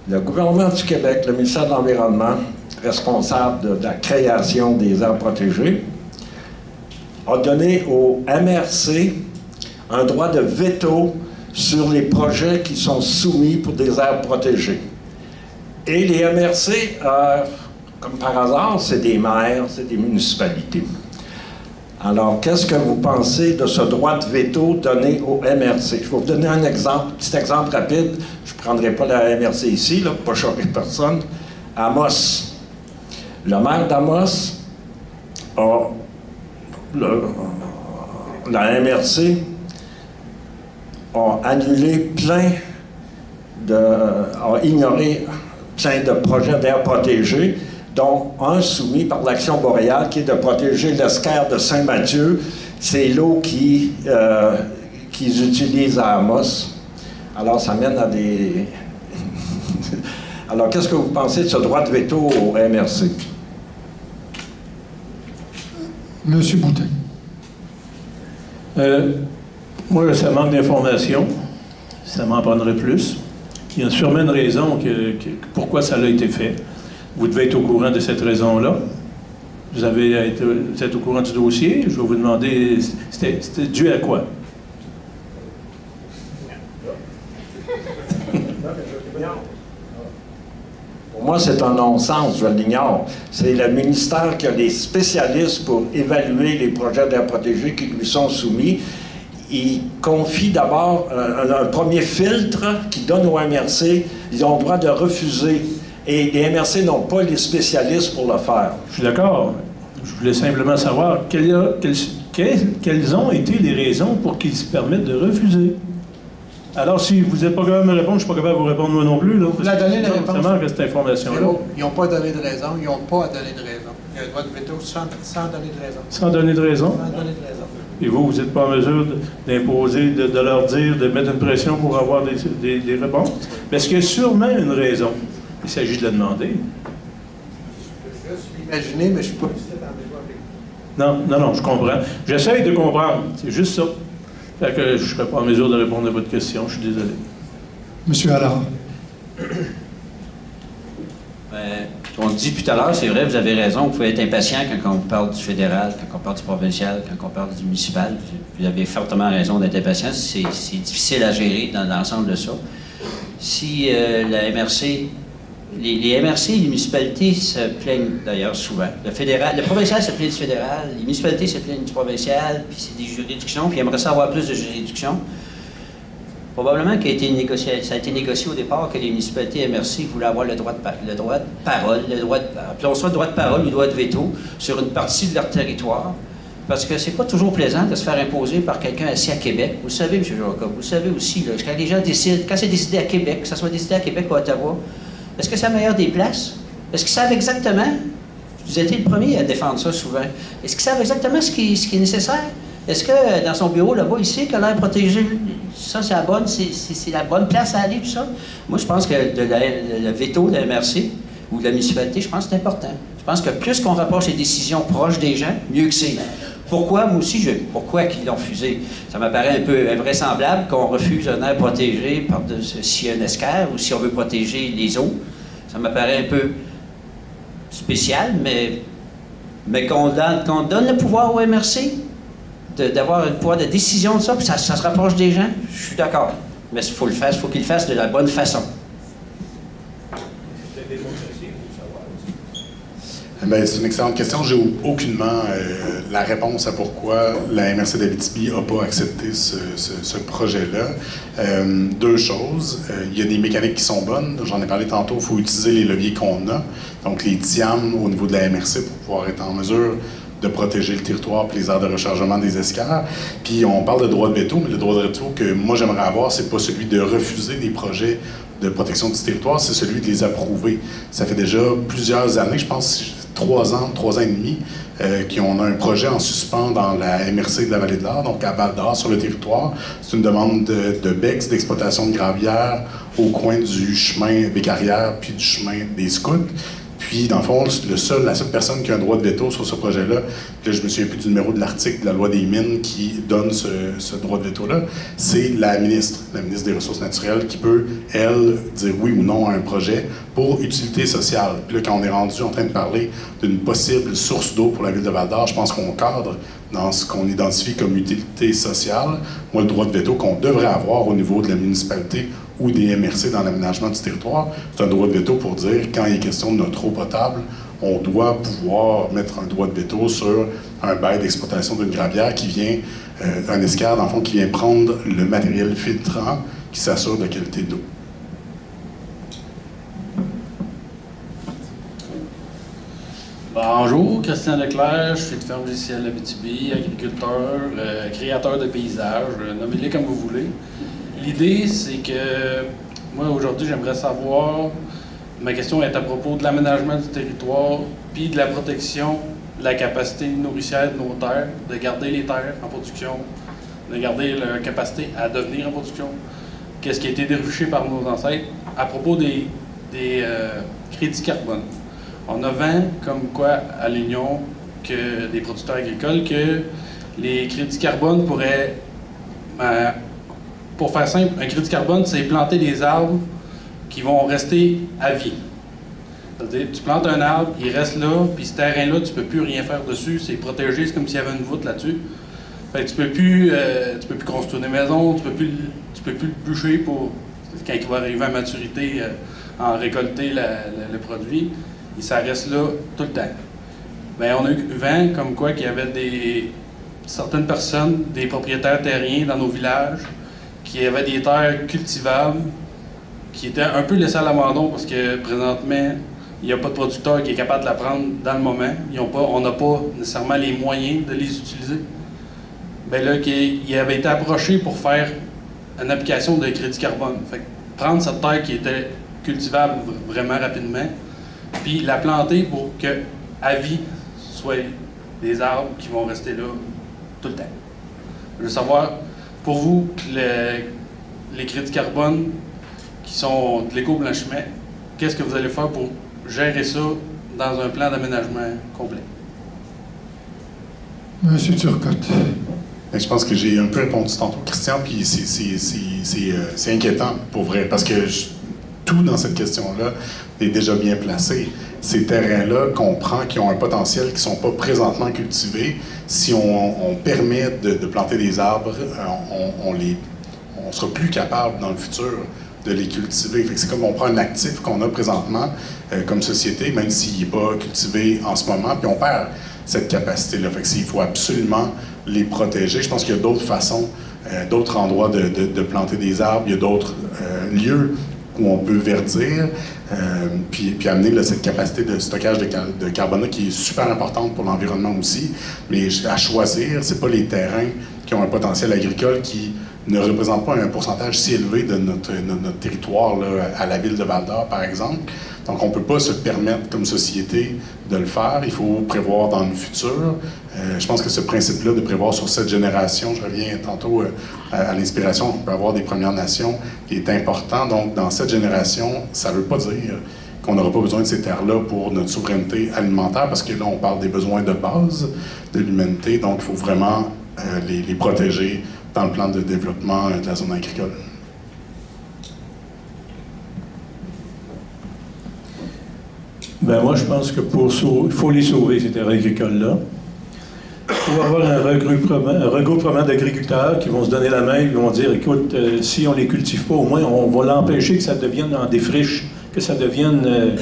Le gouvernement du Québec, le ministère de l'Environnement, responsable de la création des aires protégées, a donné au MRC un droit de veto sur les projets qui sont soumis pour des aires protégées. Et les MRC, comme par hasard, c'est des maires, c'est des municipalités. Alors, qu'est-ce que vous pensez de ce droit de veto donné au MRC? Je vais vous donner un exemple, petit exemple rapide. Je ne prendrai pas la MRC ici, là, pour pas choquer personne. Amos. Le maire d'Amos la MRC a annulé a ignoré plein de projets d'aires protégées, dont un soumis par l'Action boréale, qui est de protéger l'escarre de Saint-Mathieu. C'est l'eau qu'ils utilisent à Amos. Alors, ça mène à des... Alors, qu'est-ce que vous pensez de ce droit de veto au MRC? Monsieur Boutin. Moi, ça manque d'informations. Ça m'en prendrait plus. Il y a sûrement une raison pourquoi ça a été fait. Vous devez être au courant de cette raison-là. Vous êtes au courant du dossier. Je vais vous demander, c'était dû à quoi? Pour moi, c'est un non-sens, je l'ignore. C'est le ministère qui a des spécialistes pour évaluer les projets d'aires protégées qui lui sont soumis. Il confie d'abord un premier filtre qui donne au MRC. Ils ont le droit de refuser. Et les MRC n'ont pas les spécialistes pour le faire. Je suis d'accord. Je voulais simplement savoir quelles ont été les raisons pour qu'ils se permettent de refuser. Alors, si vous n'êtes pas capable de me répondre, je ne suis pas capable de vous répondre moi non plus. Là. Vous avez donné la réponse. Ça manque cette information-là. Ils n'ont pas donné de raison. Ils n'ont pas à donner de raison. Il y a un droit de veto sans donner de raison. Sans donner de raison? Sans donner de raison. Et vous n'êtes pas en mesure d'imposer, de leur dire, de mettre une pression pour avoir des réponses? Parce qu'il y a sûrement une raison. Il s'agit de la demander. Je suis imaginé, mais je ne suis pas... Non, je comprends. J'essaie de comprendre. C'est juste ça. Fait que je ne serai pas en mesure de répondre à votre question. Je suis désolé. Monsieur Allard. On le dit tout à l'heure, c'est vrai, vous avez raison. Vous pouvez être impatient quand on parle du fédéral, quand on parle du provincial, quand on parle du municipal. Vous avez fortement raison d'être impatient. C'est difficile à gérer dans l'ensemble de ça. Si la MRC... Les MRC et les municipalités se plaignent d'ailleurs souvent. Le provincial se plaint du fédéral, les municipalités se plaignent du provincial, puis c'est des juridictions, puis ils aimeraient ça avoir plus de juridictions. Probablement ça a été négocié au départ que les municipalités et MRC voulaient avoir le droit de parole, appelons ça le droit de parole ou le droit de veto sur une partie de leur territoire. Parce que c'est pas toujours plaisant de se faire imposer par quelqu'un assis à Québec. Vous le savez, M. Jacob, vous le savez aussi, là, quand les gens décident, quand c'est décidé à Québec, que ça soit décidé à Québec ou à Ottawa, est-ce que c'est la meilleure des places? Est-ce qu'ils savent exactement? Vous êtes le premier à défendre ça souvent. Est-ce qu'ils savent exactement ce qui est nécessaire? Est-ce que dans son bureau, là-bas, il sait que l'air protégé, ça, c'est la bonne place à aller, tout ça? Moi, je pense que le veto de la MRC ou de la municipalité, je pense que c'est important. Je pense que plus qu'on rapproche les décisions proches des gens, mieux que c'est. Pourquoi? Moi aussi, pourquoi qu'ils l'ont refusé? Ça m'apparaît un peu invraisemblable qu'on refuse un air protégé s'il y a un escarre ou si on veut protéger les eaux. Ça m'apparaît un peu spécial, mais qu'on donne le pouvoir au MRC d'avoir le pouvoir de décision de ça, puis ça se rapproche des gens, je suis d'accord. Mais il faut qu'il le fasse de la bonne façon. Bien, c'est une excellente question. J'ai aucunement la réponse à pourquoi la MRC d'Abitibi n'a pas accepté ce projet-là. Deux choses. Il y a des mécaniques qui sont bonnes. J'en ai parlé tantôt. Il faut utiliser les leviers qu'on a. Donc, les TIAM au niveau de la MRC pour pouvoir être en mesure de protéger le territoire et les aires de rechargement des escars. Puis, on parle de droit de veto, mais le droit de veto que moi, j'aimerais avoir, c'est pas celui de refuser des projets de protection du territoire, c'est celui de les approuver. Ça fait déjà plusieurs années, je pense 3 ans et demi, qu'on a un projet en suspens dans la MRC de la Vallée de l'Art, donc à Val-d'Or, sur le territoire. C'est une demande de BEX, d'exploitation de gravière, au coin du chemin Bécarrière puis du chemin des Scouts. Puis, dans le fond, la seule personne qui a un droit de veto sur ce projet-là, là, je me souviens plus du numéro de l'article de la loi des mines qui donne ce droit de veto-là, c'est la ministre des Ressources naturelles, qui peut, elle, dire oui ou non à un projet pour utilité sociale. Puis là, quand on est rendu en train de parler d'une possible source d'eau pour la ville de Val-d'Or, je pense qu'on cadre dans ce qu'on identifie comme utilité sociale. Moi, le droit de veto qu'on devrait avoir au niveau de la municipalité ou des MRC dans l'aménagement du territoire, c'est un droit de veto pour dire, quand il est question de notre eau potable, on doit pouvoir mettre un droit de veto sur un bail d'exploitation d'une gravière qui vient, un escar, dans le fond, qui vient prendre le matériel filtrant qui s'assure de la qualité d'eau. Bonjour, Christian Leclerc, je suis de ferme logicielle Abitibi, agriculteur, créateur de paysages, nommez-les comme vous voulez. L'idée, c'est que moi, aujourd'hui, j'aimerais savoir, ma question est à propos de l'aménagement du territoire, puis de la protection de la capacité nourricière de nos terres, de garder les terres en production, de garder leur capacité à devenir en production. Qu'est-ce qui a été déruché par nos ancêtres à propos des crédits carbone. On a vent, comme quoi, à l'Union, que des producteurs agricoles, que les crédits carbone pourraient... pour faire simple, un crédit carbone, c'est planter des arbres qui vont rester à vie. C'est-à-dire, tu plantes un arbre, il reste là, puis ce terrain-là, tu ne peux plus rien faire dessus, c'est protégé, c'est comme s'il y avait une voûte là-dessus. Fait que tu peux plus construire des maisons, tu peux plus le bûcher pour, quand il va arriver à maturité, en récolter le produit, et ça reste là tout le temps. Bien, on a eu vent comme quoi qu'il y avait certaines personnes, des propriétaires terriens dans nos villages, qui avaient des terres cultivables, qui étaient un peu laissées à l'abandon parce que présentement, il n'y a pas de producteur qui est capable de la prendre dans le moment. On n'a pas nécessairement les moyens de les utiliser. Bien là, il avait été approché pour faire une application de crédit carbone. Fait que prendre cette terre qui était cultivable vraiment rapidement, puis la planter pour que, à vie, soit des arbres qui vont rester là tout le temps. Je veux savoir, pour vous, les crédits carbone qui sont de l'éco-blanchiment, qu'est-ce que vous allez faire pour gérer ça dans un plan d'aménagement complet? Monsieur Turcotte. Je pense que j'ai un peu répondu tantôt, Christian, puis c'est inquiétant, pour vrai, parce que tout dans cette question-là est déjà bien placé. Ces terrains-là qu'on prend, qui ont un potentiel, qui ne sont pas présentement cultivés, si on permet de planter des arbres, on sera plus capable dans le futur de les cultiver. Fait que c'est comme on prend un actif qu'on a présentement comme société, même s'il n'est pas cultivé en ce moment, puis on perd cette capacité-là. Fait que il faut absolument les protéger. Je pense qu'il y a d'autres façons, d'autres endroits de planter des arbres. Il y a d'autres lieux où on peut verdir, puis amener cette capacité de stockage de carbone qui est super importante pour l'environnement aussi. Mais à choisir, c'est pas les terrains qui ont un potentiel agricole qui ne représentent pas un pourcentage si élevé de notre territoire là, à la ville de Val-d'Or, par exemple. Donc, on ne peut pas se permettre, comme société, de le faire. Il faut prévoir dans le futur. Je pense que ce principe-là de prévoir sur cette génération, je reviens tantôt à l'inspiration qu'on peut avoir des Premières Nations, qui est important. Donc, dans cette génération, ça ne veut pas dire qu'on n'aura pas besoin de ces terres-là pour notre souveraineté alimentaire, parce que là, on parle des besoins de base de l'humanité. Donc, il faut vraiment les protéger dans le plan de développement de la zone agricole. Ben moi, je pense que il faut les sauver, ces terres agricoles-là. Il faut avoir un regroupement d'agriculteurs qui vont se donner la main et qui vont dire, écoute, si on ne les cultive pas, au moins, on va l'empêcher que ça devienne en défriche, que ça devienne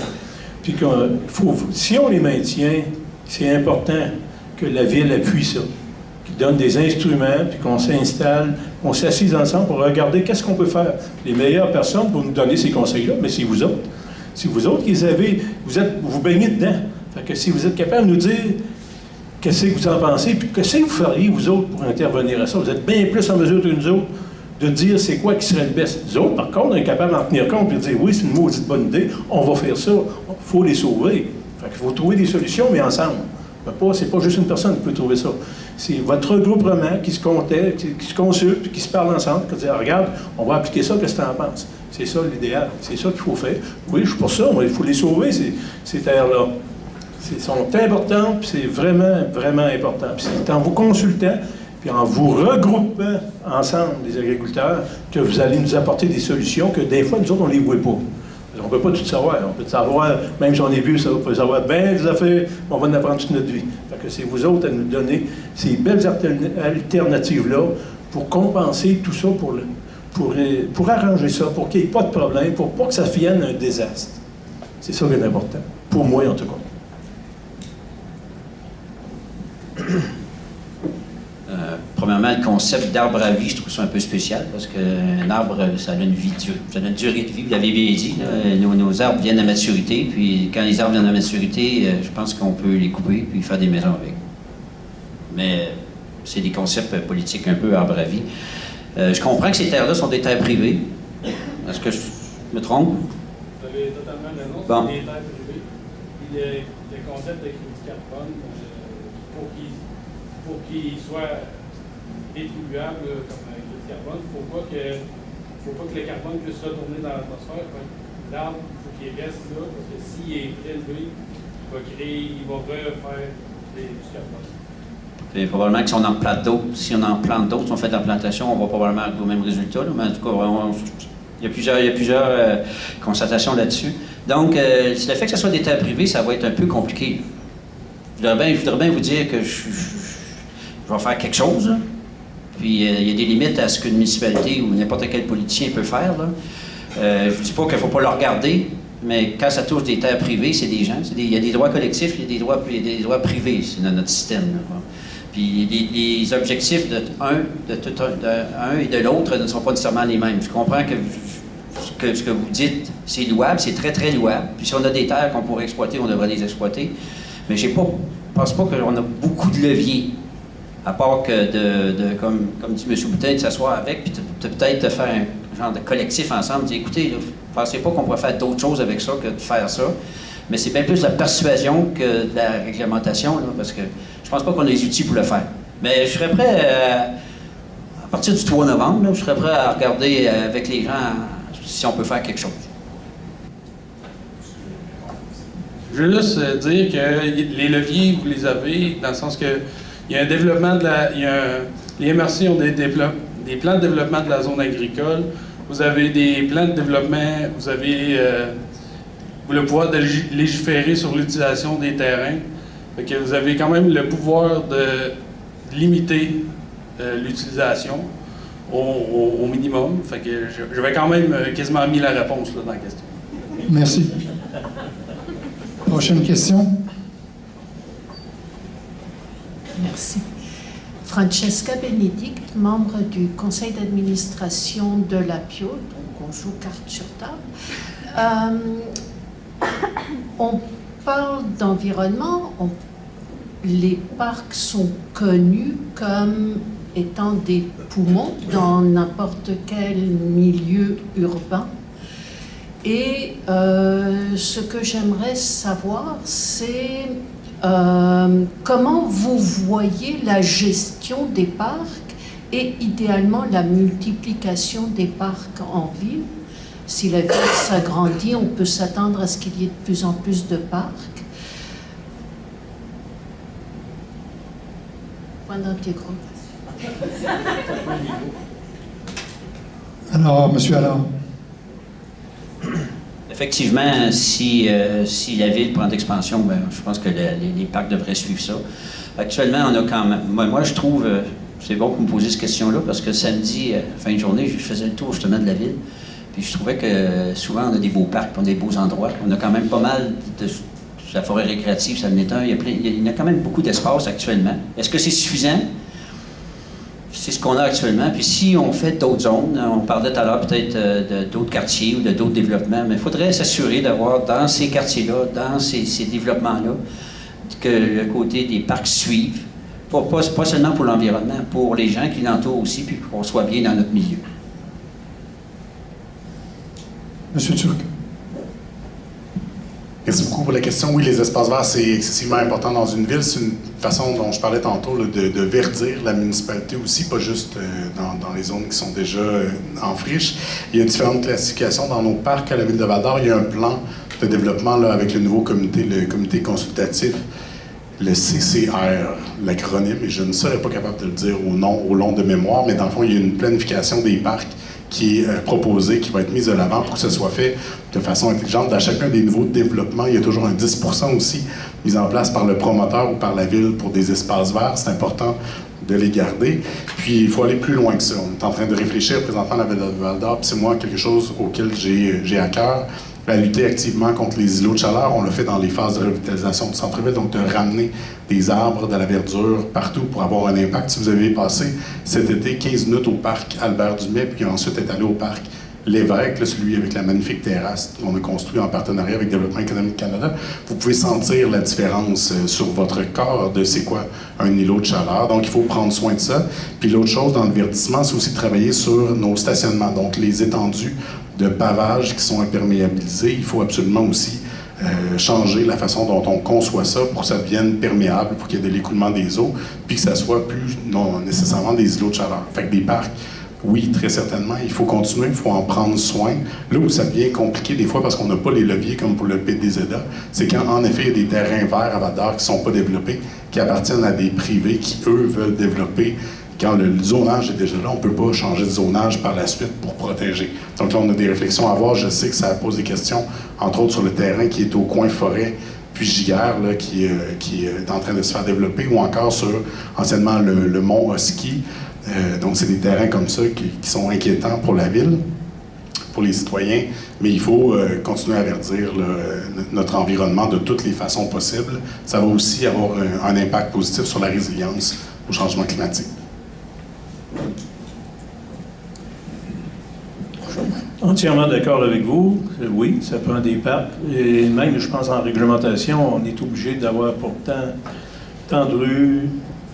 Puis si on les maintient, c'est important que la ville appuie ça, qu'il donne des instruments, puis qu'on s'installe, qu'on s'assise ensemble pour regarder qu'est-ce qu'on peut faire. Les meilleures personnes pour nous donner ces conseils-là, mais c'est vous autres. C'est vous autres qui les avez, vous baignez dedans. Fait que si vous êtes capable de nous dire qu'est-ce que vous en pensez, puis qu'est-ce que vous feriez, vous autres, pour intervenir à ça, vous êtes bien plus en mesure que nous autres de dire c'est quoi qui serait le best. Nous autres, par contre, on est capable d'en tenir compte et de dire oui, c'est une maudite bonne idée, on va faire ça, il faut les sauver. Fait qu'il faut trouver des solutions, mais ensemble. C'est pas juste une personne qui peut trouver ça. C'est votre regroupement qui se consulte, puis qui se parle ensemble, qui dit regarde, on va appliquer ça, qu'est-ce que tu en penses? C'est ça l'idéal, c'est ça qu'il faut faire. Oui, je suis pour ça, mais il faut les sauver, ces terres-là. Ils sont importantes, puis c'est vraiment, vraiment important. Puis c'est en vous consultant, puis en vous regroupant ensemble, les agriculteurs, que vous allez nous apporter des solutions que des fois, nous autres, on ne les voit pas. On ne peut pas tout savoir. On peut savoir, même si on est vieux, on peut savoir bien des affaires, on va en apprendre toute notre vie. Fait que c'est vous autres à nous donner ces belles alternatives-là pour compenser tout ça, pour arranger ça, pour qu'il n'y ait pas de problème, pour pas que ça devienne un désastre. C'est ça qui est important. Pour moi, en tout cas. Premièrement, le concept d'arbre à vie, je trouve ça un peu spécial parce qu'un arbre, ça a une vie, ça a une durée de vie. Vous l'avez bien dit, là, nos arbres viennent à maturité, puis quand les arbres viennent à maturité, je pense qu'on peut les couper puis faire des maisons avec. Mais c'est des concepts politiques un peu arbre à vie. Je comprends que ces terres-là sont des terres privées. Est-ce que je me trompe? Vous avez totalement raison, bon. C'est des terres privées. Puis le concept de crédit carbone, pour qu'il soit détribuable comme un crédit carbone, il ne faut pas que le carbone puisse retourner dans l'atmosphère. L'arbre, il faut qu'il reste là, parce que s'il est prélevé, il va refaire du carbone. Et probablement que si on en plante d'autres, si on fait de la plantation, on va probablement arriver au même résultat. Là, mais en tout cas, il y a plusieurs constatations là-dessus. Donc, le fait que ce soit des terres privées, ça va être un peu compliqué. Je voudrais bien vous dire que je vais faire quelque chose. Là. Puis, il y a des limites à ce qu'une municipalité ou n'importe quel politicien peut faire. Là. Je ne dis pas qu'il ne faut pas le regarder, mais quand ça touche des terres privées, c'est des gens. Il y a des droits collectifs, il y a des droits privés dans notre système. Là. Puis les objectifs de un et de l'autre ne sont pas nécessairement les mêmes. Je comprends que ce que vous dites, c'est louable, c'est très, très louable. Puis si on a des terres qu'on pourrait exploiter, on devrait les exploiter. Mais je ne pense pas qu'on a beaucoup de leviers, à part que comme dit M. Boutin, de s'asseoir avec, puis peut-être de faire un genre de collectif ensemble, de dire, écoutez, ne pensez pas qu'on pourrait faire d'autres choses avec ça que de faire ça. Mais c'est bien plus de la persuasion que de la réglementation, là, parce que je pense pas qu'on a les outils pour le faire. Mais je serais prêt, à partir du 3 novembre, là, je serais prêt à regarder avec les gens si on peut faire quelque chose. Je veux juste dire que les leviers, vous les avez, dans le sens que il y a un développement les MRC ont des plans de développement de la zone agricole, vous avez des plans de développement, vous avez le pouvoir de légiférer sur l'utilisation des terrains. Fait que vous avez quand même le pouvoir de limiter l'utilisation au minimum. Fait que j'avais quand même quasiment mis la réponse là, dans la question. Merci. Prochaine question. Merci. Francesca Benedict, membre du conseil d'administration de l'APIO, donc on joue carte sur table. On parle d'environnement, les parcs sont connus comme étant des poumons dans n'importe quel milieu urbain. Et ce que j'aimerais savoir, c'est comment vous voyez la gestion des parcs et idéalement la multiplication des parcs en ville. Si la ville s'agrandit, on peut s'attendre à ce qu'il y ait de plus en plus de parcs. Point d'interrogation. Alors, M. Allard. Effectivement, si la ville prend d'expansion, ben, je pense que les parcs devraient suivre ça. Actuellement, on a quand même... Moi je trouve... c'est bon que vous me posiez cette question-là, parce que samedi, fin de journée, je faisais le tour justement de la ville. Puis je trouvais que souvent, on a des beaux parcs, on a des beaux endroits. On a quand même pas mal de... La forêt récréative, ça en est un. Il y a quand même beaucoup d'espace actuellement. Est-ce que c'est suffisant? C'est ce qu'on a actuellement. Puis si on fait d'autres zones, on parlait tout à l'heure peut-être d'autres quartiers ou de d'autres développements, mais il faudrait s'assurer d'avoir dans ces quartiers-là, dans ces développements-là, que le côté des parcs suive. Pas seulement pour l'environnement, pour les gens qui l'entourent aussi, puis qu'on soit bien dans notre milieu. Monsieur Turc. Merci beaucoup pour la question. Oui, les espaces verts, c'est excessivement important dans une ville. C'est une façon dont je parlais tantôt là, de verdir la municipalité aussi, pas juste dans les zones qui sont déjà en friche. Il y a différentes classifications dans nos parcs. À la ville de Val-d'Or, il y a un plan de développement là, avec le nouveau comité, le comité consultatif, le CCR, l'acronyme, et je ne serais pas capable de le dire au long de mémoire, mais dans le fond, il y a une planification des parcs qui est proposée, qui va être mise de l'avant pour que ce soit fait de façon intelligente. Dans chacun des niveaux de développement, il y a toujours un 10% aussi mis en place par le promoteur ou par la ville pour des espaces verts. C'est important de les garder. Puis, il faut aller plus loin que ça. On est en train de réfléchir présentement à la ville de Val-d'Or, puis c'est moi quelque chose auquel j'ai à cœur, à lutter activement contre les îlots de chaleur. On l'a fait dans les phases de revitalisation du centre-ville, donc de ramener des arbres, de la verdure partout pour avoir un impact. Si vous avez passé cet été 15 minutes au parc Albert-Dumais, puis ensuite est allé au parc L'Évêque, là, celui avec la magnifique terrasse qu'on a construit en partenariat avec Développement économique Canada, vous pouvez sentir la différence sur votre corps de c'est quoi un îlot de chaleur. Donc, il faut prendre soin de ça. Puis l'autre chose dans le verdissement, c'est aussi de travailler sur nos stationnements, donc les étendues de pavage qui sont imperméabilisés. Il faut absolument aussi changer la façon dont on conçoit ça pour que ça devienne perméable, pour qu'il y ait de l'écoulement des eaux, puis que ça soit plus, non nécessairement des îlots de chaleur. Fait que des parcs, oui, très certainement, il faut continuer, il faut en prendre soin. Là où ça devient compliqué des fois parce qu'on n'a pas les leviers comme pour le PDZA, c'est quand en effet il y a des terrains verts à Val-d'Or qui ne sont pas développés, qui appartiennent à des privés qui, eux, veulent développer. Quand le zonage est déjà là, on ne peut pas changer de zonage par la suite pour protéger. Donc là, on a des réflexions à avoir. Je sais que ça pose des questions, entre autres sur le terrain qui est au coin forêt, puis Giguère, là, qui est en train de se faire développer, ou encore sur, anciennement, le mont Husky. Donc, c'est des terrains comme ça qui sont inquiétants pour la ville, pour les citoyens, mais il faut continuer à verdir notre environnement de toutes les façons possibles. Ça va aussi avoir un impact positif sur la résilience au changement climatique. Entièrement d'accord avec vous. Oui, ça prend des parcs. Et même, je pense, en réglementation, on est obligé d'avoir pour tant de rues.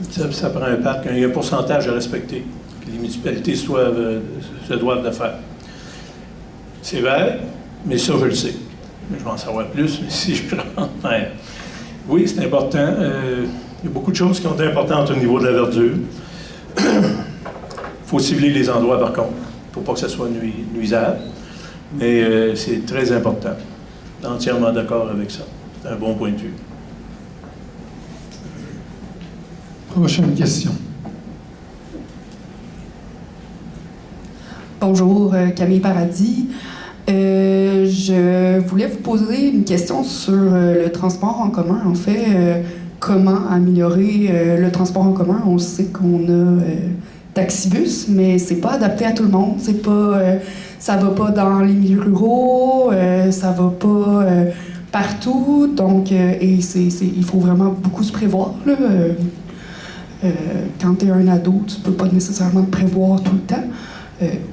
Ça prend un parc. Il y a un pourcentage à respecter. Les municipalités se doivent de faire. C'est vert, mais ça, je le sais. Je vais en savoir plus, mais si je rentre. Oui, c'est important. Il y a beaucoup de choses qui sont importantes au niveau de la verdure. Il faut cibler les endroits, par contre. Il ne faut pas que ça soit nuisable. Mais c'est très important. Je suis entièrement d'accord avec ça. C'est un bon point de vue. Prochaine question. Bonjour, Camille Paradis. Je voulais vous poser une question sur le transport en commun. En fait, comment améliorer le transport en commun? On sait qu'on a Taxibus, mais c'est pas adapté à tout le monde. C'est pas, ça va pas dans les milieux ruraux, ça va pas partout. Donc, il faut vraiment beaucoup se prévoir, là. Quand tu es un ado, tu peux pas nécessairement te prévoir tout le temps.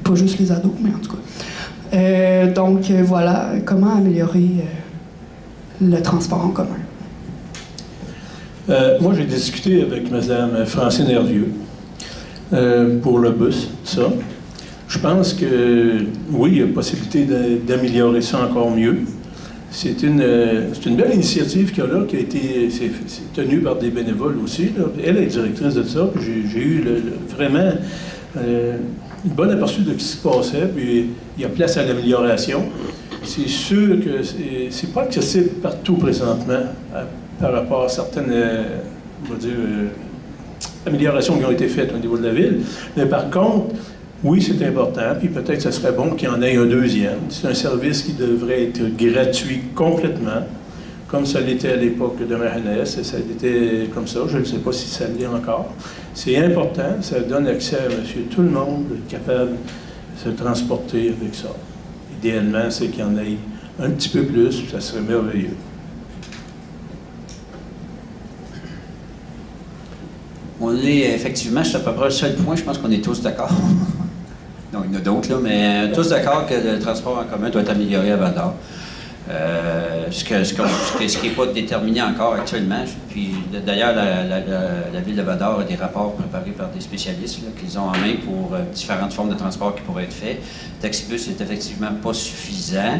Pas juste les ados, mais en tout cas. Donc, voilà, comment améliorer le transport en commun? Moi, j'ai discuté avec Mme Francine Hervieux pour le bus, ça. Je pense que, oui, il y a possibilité d'améliorer ça encore mieux. C'est une belle initiative qu'il y a là, qui a été c'est tenue par des bénévoles aussi. Là. Elle est directrice de ça. J'ai eu vraiment une bonne aperçu de ce qui se passait. Puis il y a place à l'amélioration. C'est sûr que c'est pas accessible partout présentement par rapport à certaines on va dire, améliorations qui ont été faites au niveau de la ville. Mais par contre, oui, c'est important, puis peut-être que ce serait bon qu'il y en ait un deuxième. C'est un service qui devrait être gratuit complètement, comme ça l'était à l'époque de ma jeunesse, et ça était comme ça, je ne sais pas si ça l'est encore. C'est important, ça donne accès à monsieur tout le monde, capable de se transporter avec ça. idéalement, c'est qu'il y en ait un petit peu plus, ça serait merveilleux. On est effectivement, c'est à peu près le seul point, je pense qu'on est tous d'accord. Non, il y en a d'autres, là, mais tous d'accord que le transport en commun doit être amélioré à Val-d'Or. Ce qui n'est pas déterminé encore actuellement. Puis d'ailleurs, la ville de Val-d'Or a des rapports préparés par des spécialistes qu'ils ont en main pour différentes formes de transport qui pourraient être faits. Le taxibus n'est effectivement pas suffisant.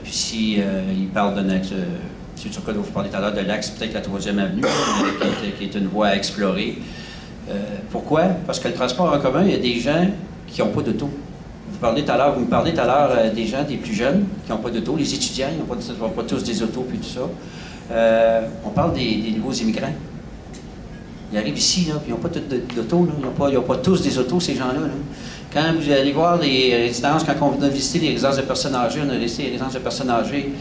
Puis si il parle de l'axe, M. Turcotte, vous parlez tout à l'heure de l'axe, peut-être la 3e avenue, qui est une voie à explorer. Pourquoi? Parce que le transport en commun, il y a des gens qui n'ont pas d'auto. Vous me parlez tout à l'heure des gens, des plus jeunes, qui n'ont pas d'auto, les étudiants, ils n'ont pas tous des autos, puis tout ça. On parle des nouveaux immigrants. Ils arrivent ici, là, puis ils n'ont pas d'auto, ils n'ont pas tous des autos, ces gens-là. Là. Quand vous allez voir les résidences, quand on vient visiter les résidences de personnes âgées, on a laissé les résidences de personnes âgées,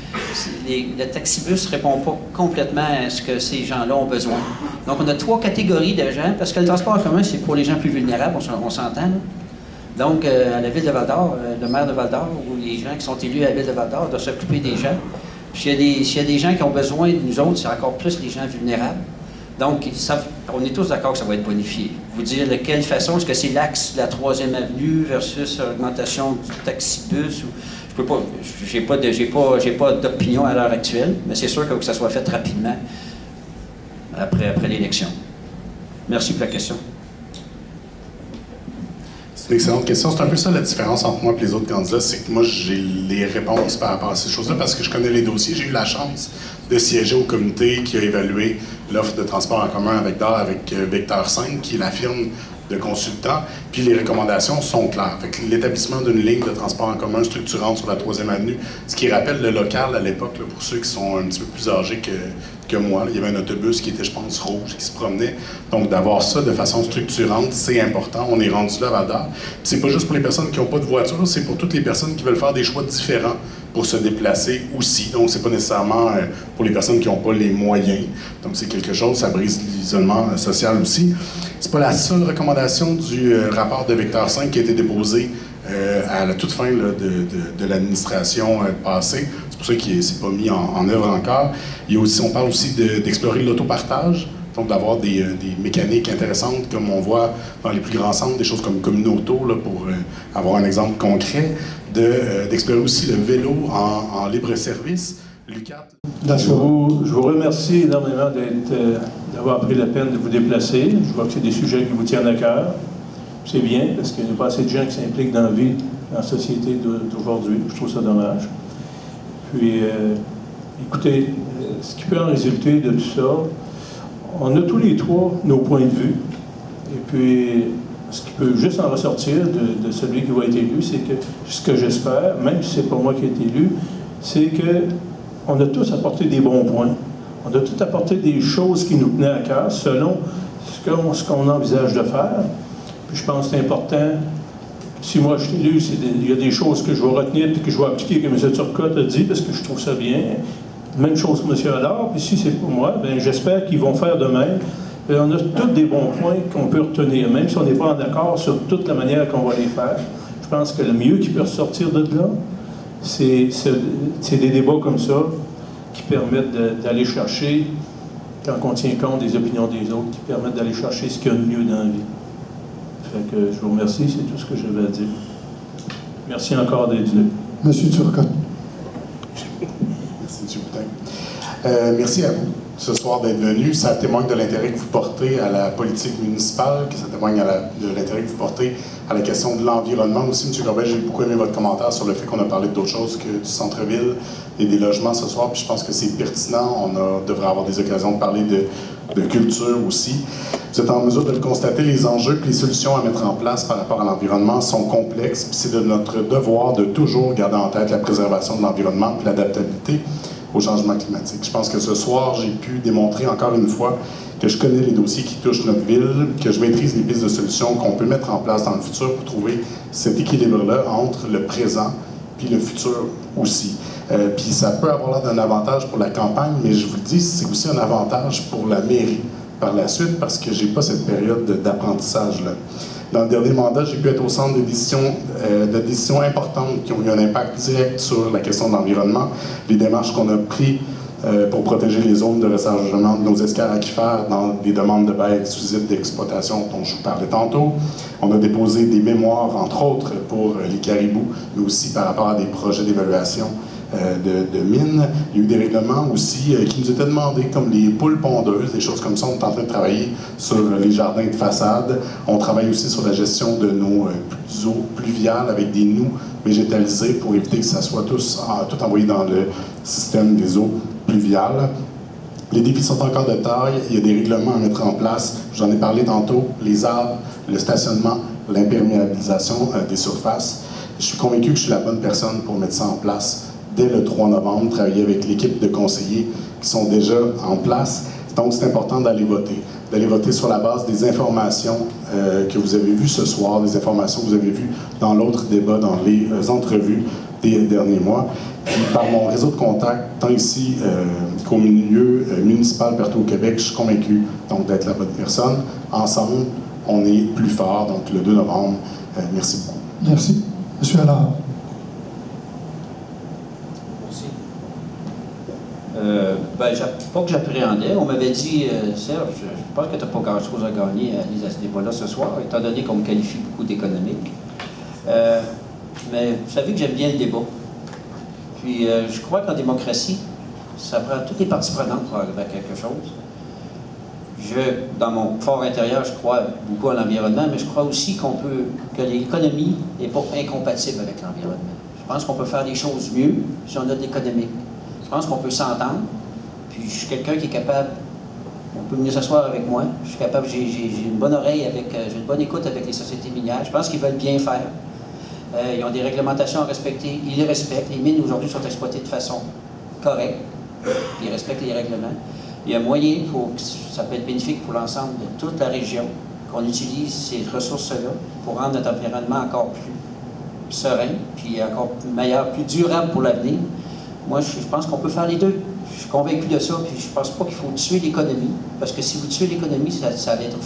le taxibus ne répond pas complètement à ce que ces gens-là ont besoin. Donc, on a 3 catégories de gens, parce que le transport en commun, c'est pour les gens plus vulnérables, on s'entend. Là. Donc, à la ville de Val-d'Or, le maire de Val-d'Or, ou les gens qui sont élus à la ville de Val-d'Or doivent s'occuper des gens. Puis, s'il y a des gens qui ont besoin de nous autres, c'est encore plus les gens vulnérables. Donc, on est tous d'accord que ça va être bonifié. Vous dire de quelle façon, est-ce que c'est l'axe de la 3e avenue versus l'augmentation du taxibus? Je peux pas, j'ai pas d'opinion à l'heure actuelle, mais c'est sûr qu'il faut que ça soit fait rapidement après l'élection. Merci pour la question. C'est une excellente question. C'est un peu ça la différence entre moi et les autres candidats, c'est que moi, j'ai les réponses par rapport à ces choses-là parce que je connais les dossiers. J'ai eu la chance de siéger au comité qui a évalué l'offre de transport en commun avec DAR, avec Vecteur 5, qui est la firme de consultants, puis les recommandations sont claires. Fait que l'établissement d'une ligne de transport en commun structurante sur la 3e avenue, ce qui rappelle le local à l'époque, pour ceux qui sont un petit peu plus âgés que moi, là, il y avait un autobus qui était, je pense, rouge, qui se promenait. Donc, d'avoir ça de façon structurante, c'est important. On est rendu là à Val-d'Or. C'est pas juste pour les personnes qui n'ont pas de voiture, c'est pour toutes les personnes qui veulent faire des choix différents pour se déplacer aussi. Donc, c'est pas nécessairement pour les personnes qui n'ont pas les moyens. Donc, c'est quelque chose, ça brise l'isolement social aussi. C'est pas la seule recommandation du rapport de Vecteur 5 qui a été déposé à la toute fin là, de l'administration passée. C'est pour ça qu'il ne s'est pas mis en œuvre encore. Il y a aussi, on parle aussi d'explorer l'autopartage, donc d'avoir des mécaniques intéressantes comme on voit dans les plus grands centres, des choses comme Communauto, là, pour avoir un exemple concret, d'explorer aussi le vélo en libre-service. Lucat. Je vous remercie énormément d'avoir pris la peine de vous déplacer. Je vois que c'est des sujets qui vous tiennent à cœur. C'est bien, parce qu'il n'y a pas assez de gens qui s'impliquent dans la vie, dans la société d'aujourd'hui. Je trouve ça dommage. Puis, écoutez, ce qui peut en résulter de tout ça, on a tous les trois nos points de vue. Et puis, ce qui peut juste en ressortir de celui qui va être élu, c'est que ce que j'espère, même si c'est pas moi qui ai été élu, c'est qu'on a tous apporté des bons points. On a tous apporté des choses qui nous tenaient à cœur selon ce qu'on envisage de faire. Puis je pense que c'est important, si moi je suis élu, il y a des choses que je vais retenir et que je vais appliquer, que M. Turcotte a dit, parce que je trouve ça bien. Même chose pour M. Allard, puis si c'est pour moi, bien, j'espère qu'ils vont faire de même. Et on a tous des bons points qu'on peut retenir, même si on n'est pas en accord sur toute la manière qu'on va les faire. Je pense que le mieux qui peut ressortir de là, c'est des débats comme ça qui permettent d'aller chercher, quand on tient compte des opinions des autres, qui permettent d'aller chercher ce qu'il y a de mieux dans la vie. Fait que je vous remercie, c'est tout ce que j'avais à dire. Merci encore d'être là. Monsieur Turcotte. Merci, M. Boutin. Merci à vous ce soir d'être venu. Ça témoigne de l'intérêt que vous portez à la politique municipale, que ça témoigne de l'intérêt que vous portez à la question de l'environnement aussi. M. Corbet, j'ai beaucoup aimé votre commentaire sur le fait qu'on a parlé d'autres choses que du centre-ville et des logements ce soir, puis je pense que c'est pertinent. On devrait avoir des occasions de parler de culture aussi. Vous êtes en mesure de le constater, les enjeux et les solutions à mettre en place par rapport à l'environnement sont complexes, puis c'est de notre devoir de toujours garder en tête la préservation de l'environnement et l'adaptabilité au changement climatique. Je pense que ce soir, j'ai pu démontrer encore une fois que je connais les dossiers qui touchent notre ville, que je maîtrise les pistes de solutions qu'on peut mettre en place dans le futur pour trouver cet équilibre-là entre le présent puis le futur aussi. Puis ça peut avoir l'air d'un avantage pour la campagne, mais je vous le dis, c'est aussi un avantage pour la mairie par la suite parce que j'ai pas cette période d'apprentissage-là. Dans le dernier mandat, j'ai pu être au centre de décisions importantes qui ont eu un impact direct sur la question de l'environnement, les démarches qu'on a prises pour protéger les zones de rechargement de nos escales aquifères dans des demandes de bail exclusif d'exploitation dont je vous parlais tantôt. On a déposé des mémoires, entre autres, pour les caribous, mais aussi par rapport à des projets d'évaluation de mines. Il y a eu des règlements aussi qui nous étaient demandés, comme les poules pondeuses, des choses comme ça. On est en train de travailler sur les jardins de façade. On travaille aussi sur la gestion de nos eaux pluviales avec des noues végétalisés pour éviter que ça soit tout envoyé dans le système des eaux pluviales. Les défis sont encore de taille. Il y a des règlements à mettre en place. J'en ai parlé tantôt. Les arbres, le stationnement, l'imperméabilisation des surfaces. Je suis convaincu que je suis la bonne personne pour mettre ça en place dès le 3 novembre, travailler avec l'équipe de conseillers qui sont déjà en place. Donc, c'est important d'aller voter sur la base des informations que vous avez vues ce soir, des informations que vous avez vues dans l'autre débat, dans les entrevues des derniers mois. Puis, par mon réseau de contacts, tant ici qu'au milieu municipal partout au Québec, je suis convaincu donc d'être la bonne personne. Ensemble, on est plus fort, donc le 2 novembre. Merci beaucoup. Merci. Monsieur Allard. Pas que j'appréhendais. On m'avait dit, Serge, je pense que tu n'as pas grand-chose à gagner à aller à ce débat-là ce soir, étant donné qu'on me qualifie beaucoup d'économique. Mais vous savez que j'aime bien le débat. Puis je crois qu'en démocratie, ça prend toutes les parties prenantes pour arriver à quelque chose. Dans mon fort intérieur, je crois beaucoup à l'environnement, mais je crois aussi que l'économie n'est pas incompatible avec l'environnement. Je pense qu'on peut faire des choses mieux si on a de l'économique. Je pense qu'on peut s'entendre. Puis je suis quelqu'un qui est capable, on peut venir s'asseoir avec moi. Je suis capable, j'ai une bonne oreille j'ai une bonne écoute avec les sociétés minières. Je pense qu'ils veulent bien faire. Ils ont des réglementations à respecter. Ils les respectent. Les mines aujourd'hui sont exploitées de façon correcte. Ils respectent les règlements. Il y a moyen ça peut être bénéfique pour l'ensemble de toute la région qu'on utilise ces ressources-là pour rendre notre environnement encore plus serein, puis encore plus meilleur, plus durable pour l'avenir. Moi, je pense qu'on peut faire les deux. Je suis convaincu de ça, puis je pense pas qu'il faut tuer l'économie, parce que si vous tuez l'économie, je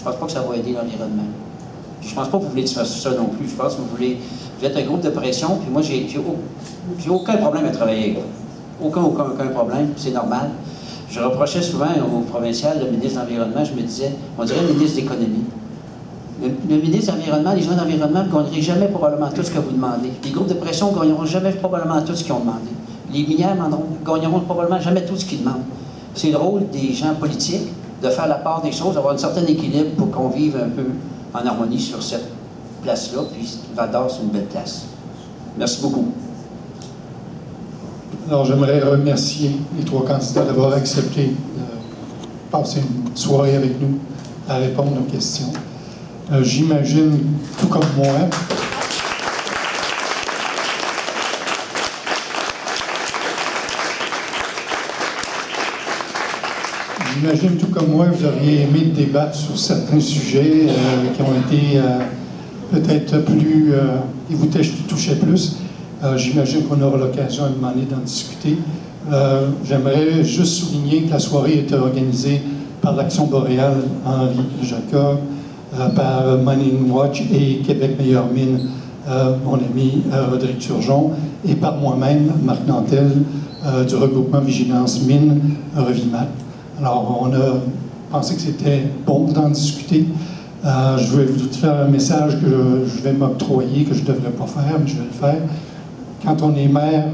pense pas que ça va aider l'environnement. Puis je pense pas que vous voulez faire ça non plus. Je pense que vous êtes un groupe de pression, puis moi, j'ai aucun problème à travailler avec vous. Aucun problème, c'est normal. Je reprochais souvent au provincial, le ministre de l'Environnement, je me disais, on dirait le ministre de l'Économie. Le ministre de l'Environnement, les gens de l'environnement ne gagneraient jamais probablement tout ce que vous demandez. Les groupes de pression ne gagneront jamais probablement tout ce qu'ils ont demandé. Les minières ne gagneront probablement jamais tout ce qu'ils demandent. C'est le rôle des gens politiques de faire la part des choses, d'avoir un certain équilibre pour qu'on vive un peu en harmonie sur cette place-là. Puis Val-d'Or, c'est une belle place. Merci beaucoup. Alors, j'aimerais remercier les 3 candidats d'avoir accepté de passer une soirée avec nous à répondre aux questions. J'imagine, tout comme moi, vous auriez aimé débattre sur certains sujets qui ont été peut-être plus... qui vous touchaient plus. J'imagine qu'on aura l'occasion à un moment donné d'en discuter. J'aimerais juste souligner que la soirée était organisée par l'Action boréale Henri Jacob, par Mining Watch et Québec Meilleure Mine, mon ami Rodrigue Turgeon, et par moi-même, Marc Nantel, du regroupement Vigilance Mine Revimat. Alors, on a pensé que c'était bon d'en discuter. Je vais vous faire un message que je vais m'octroyer, que je ne devrais pas faire, mais je vais le faire. Quand on est maire,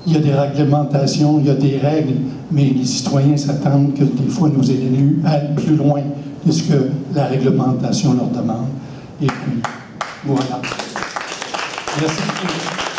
il y a des réglementations, il y a des règles, mais les citoyens s'attendent que des fois nos élus aillent plus loin que ce que la réglementation leur demande. Et puis, voilà. Merci beaucoup.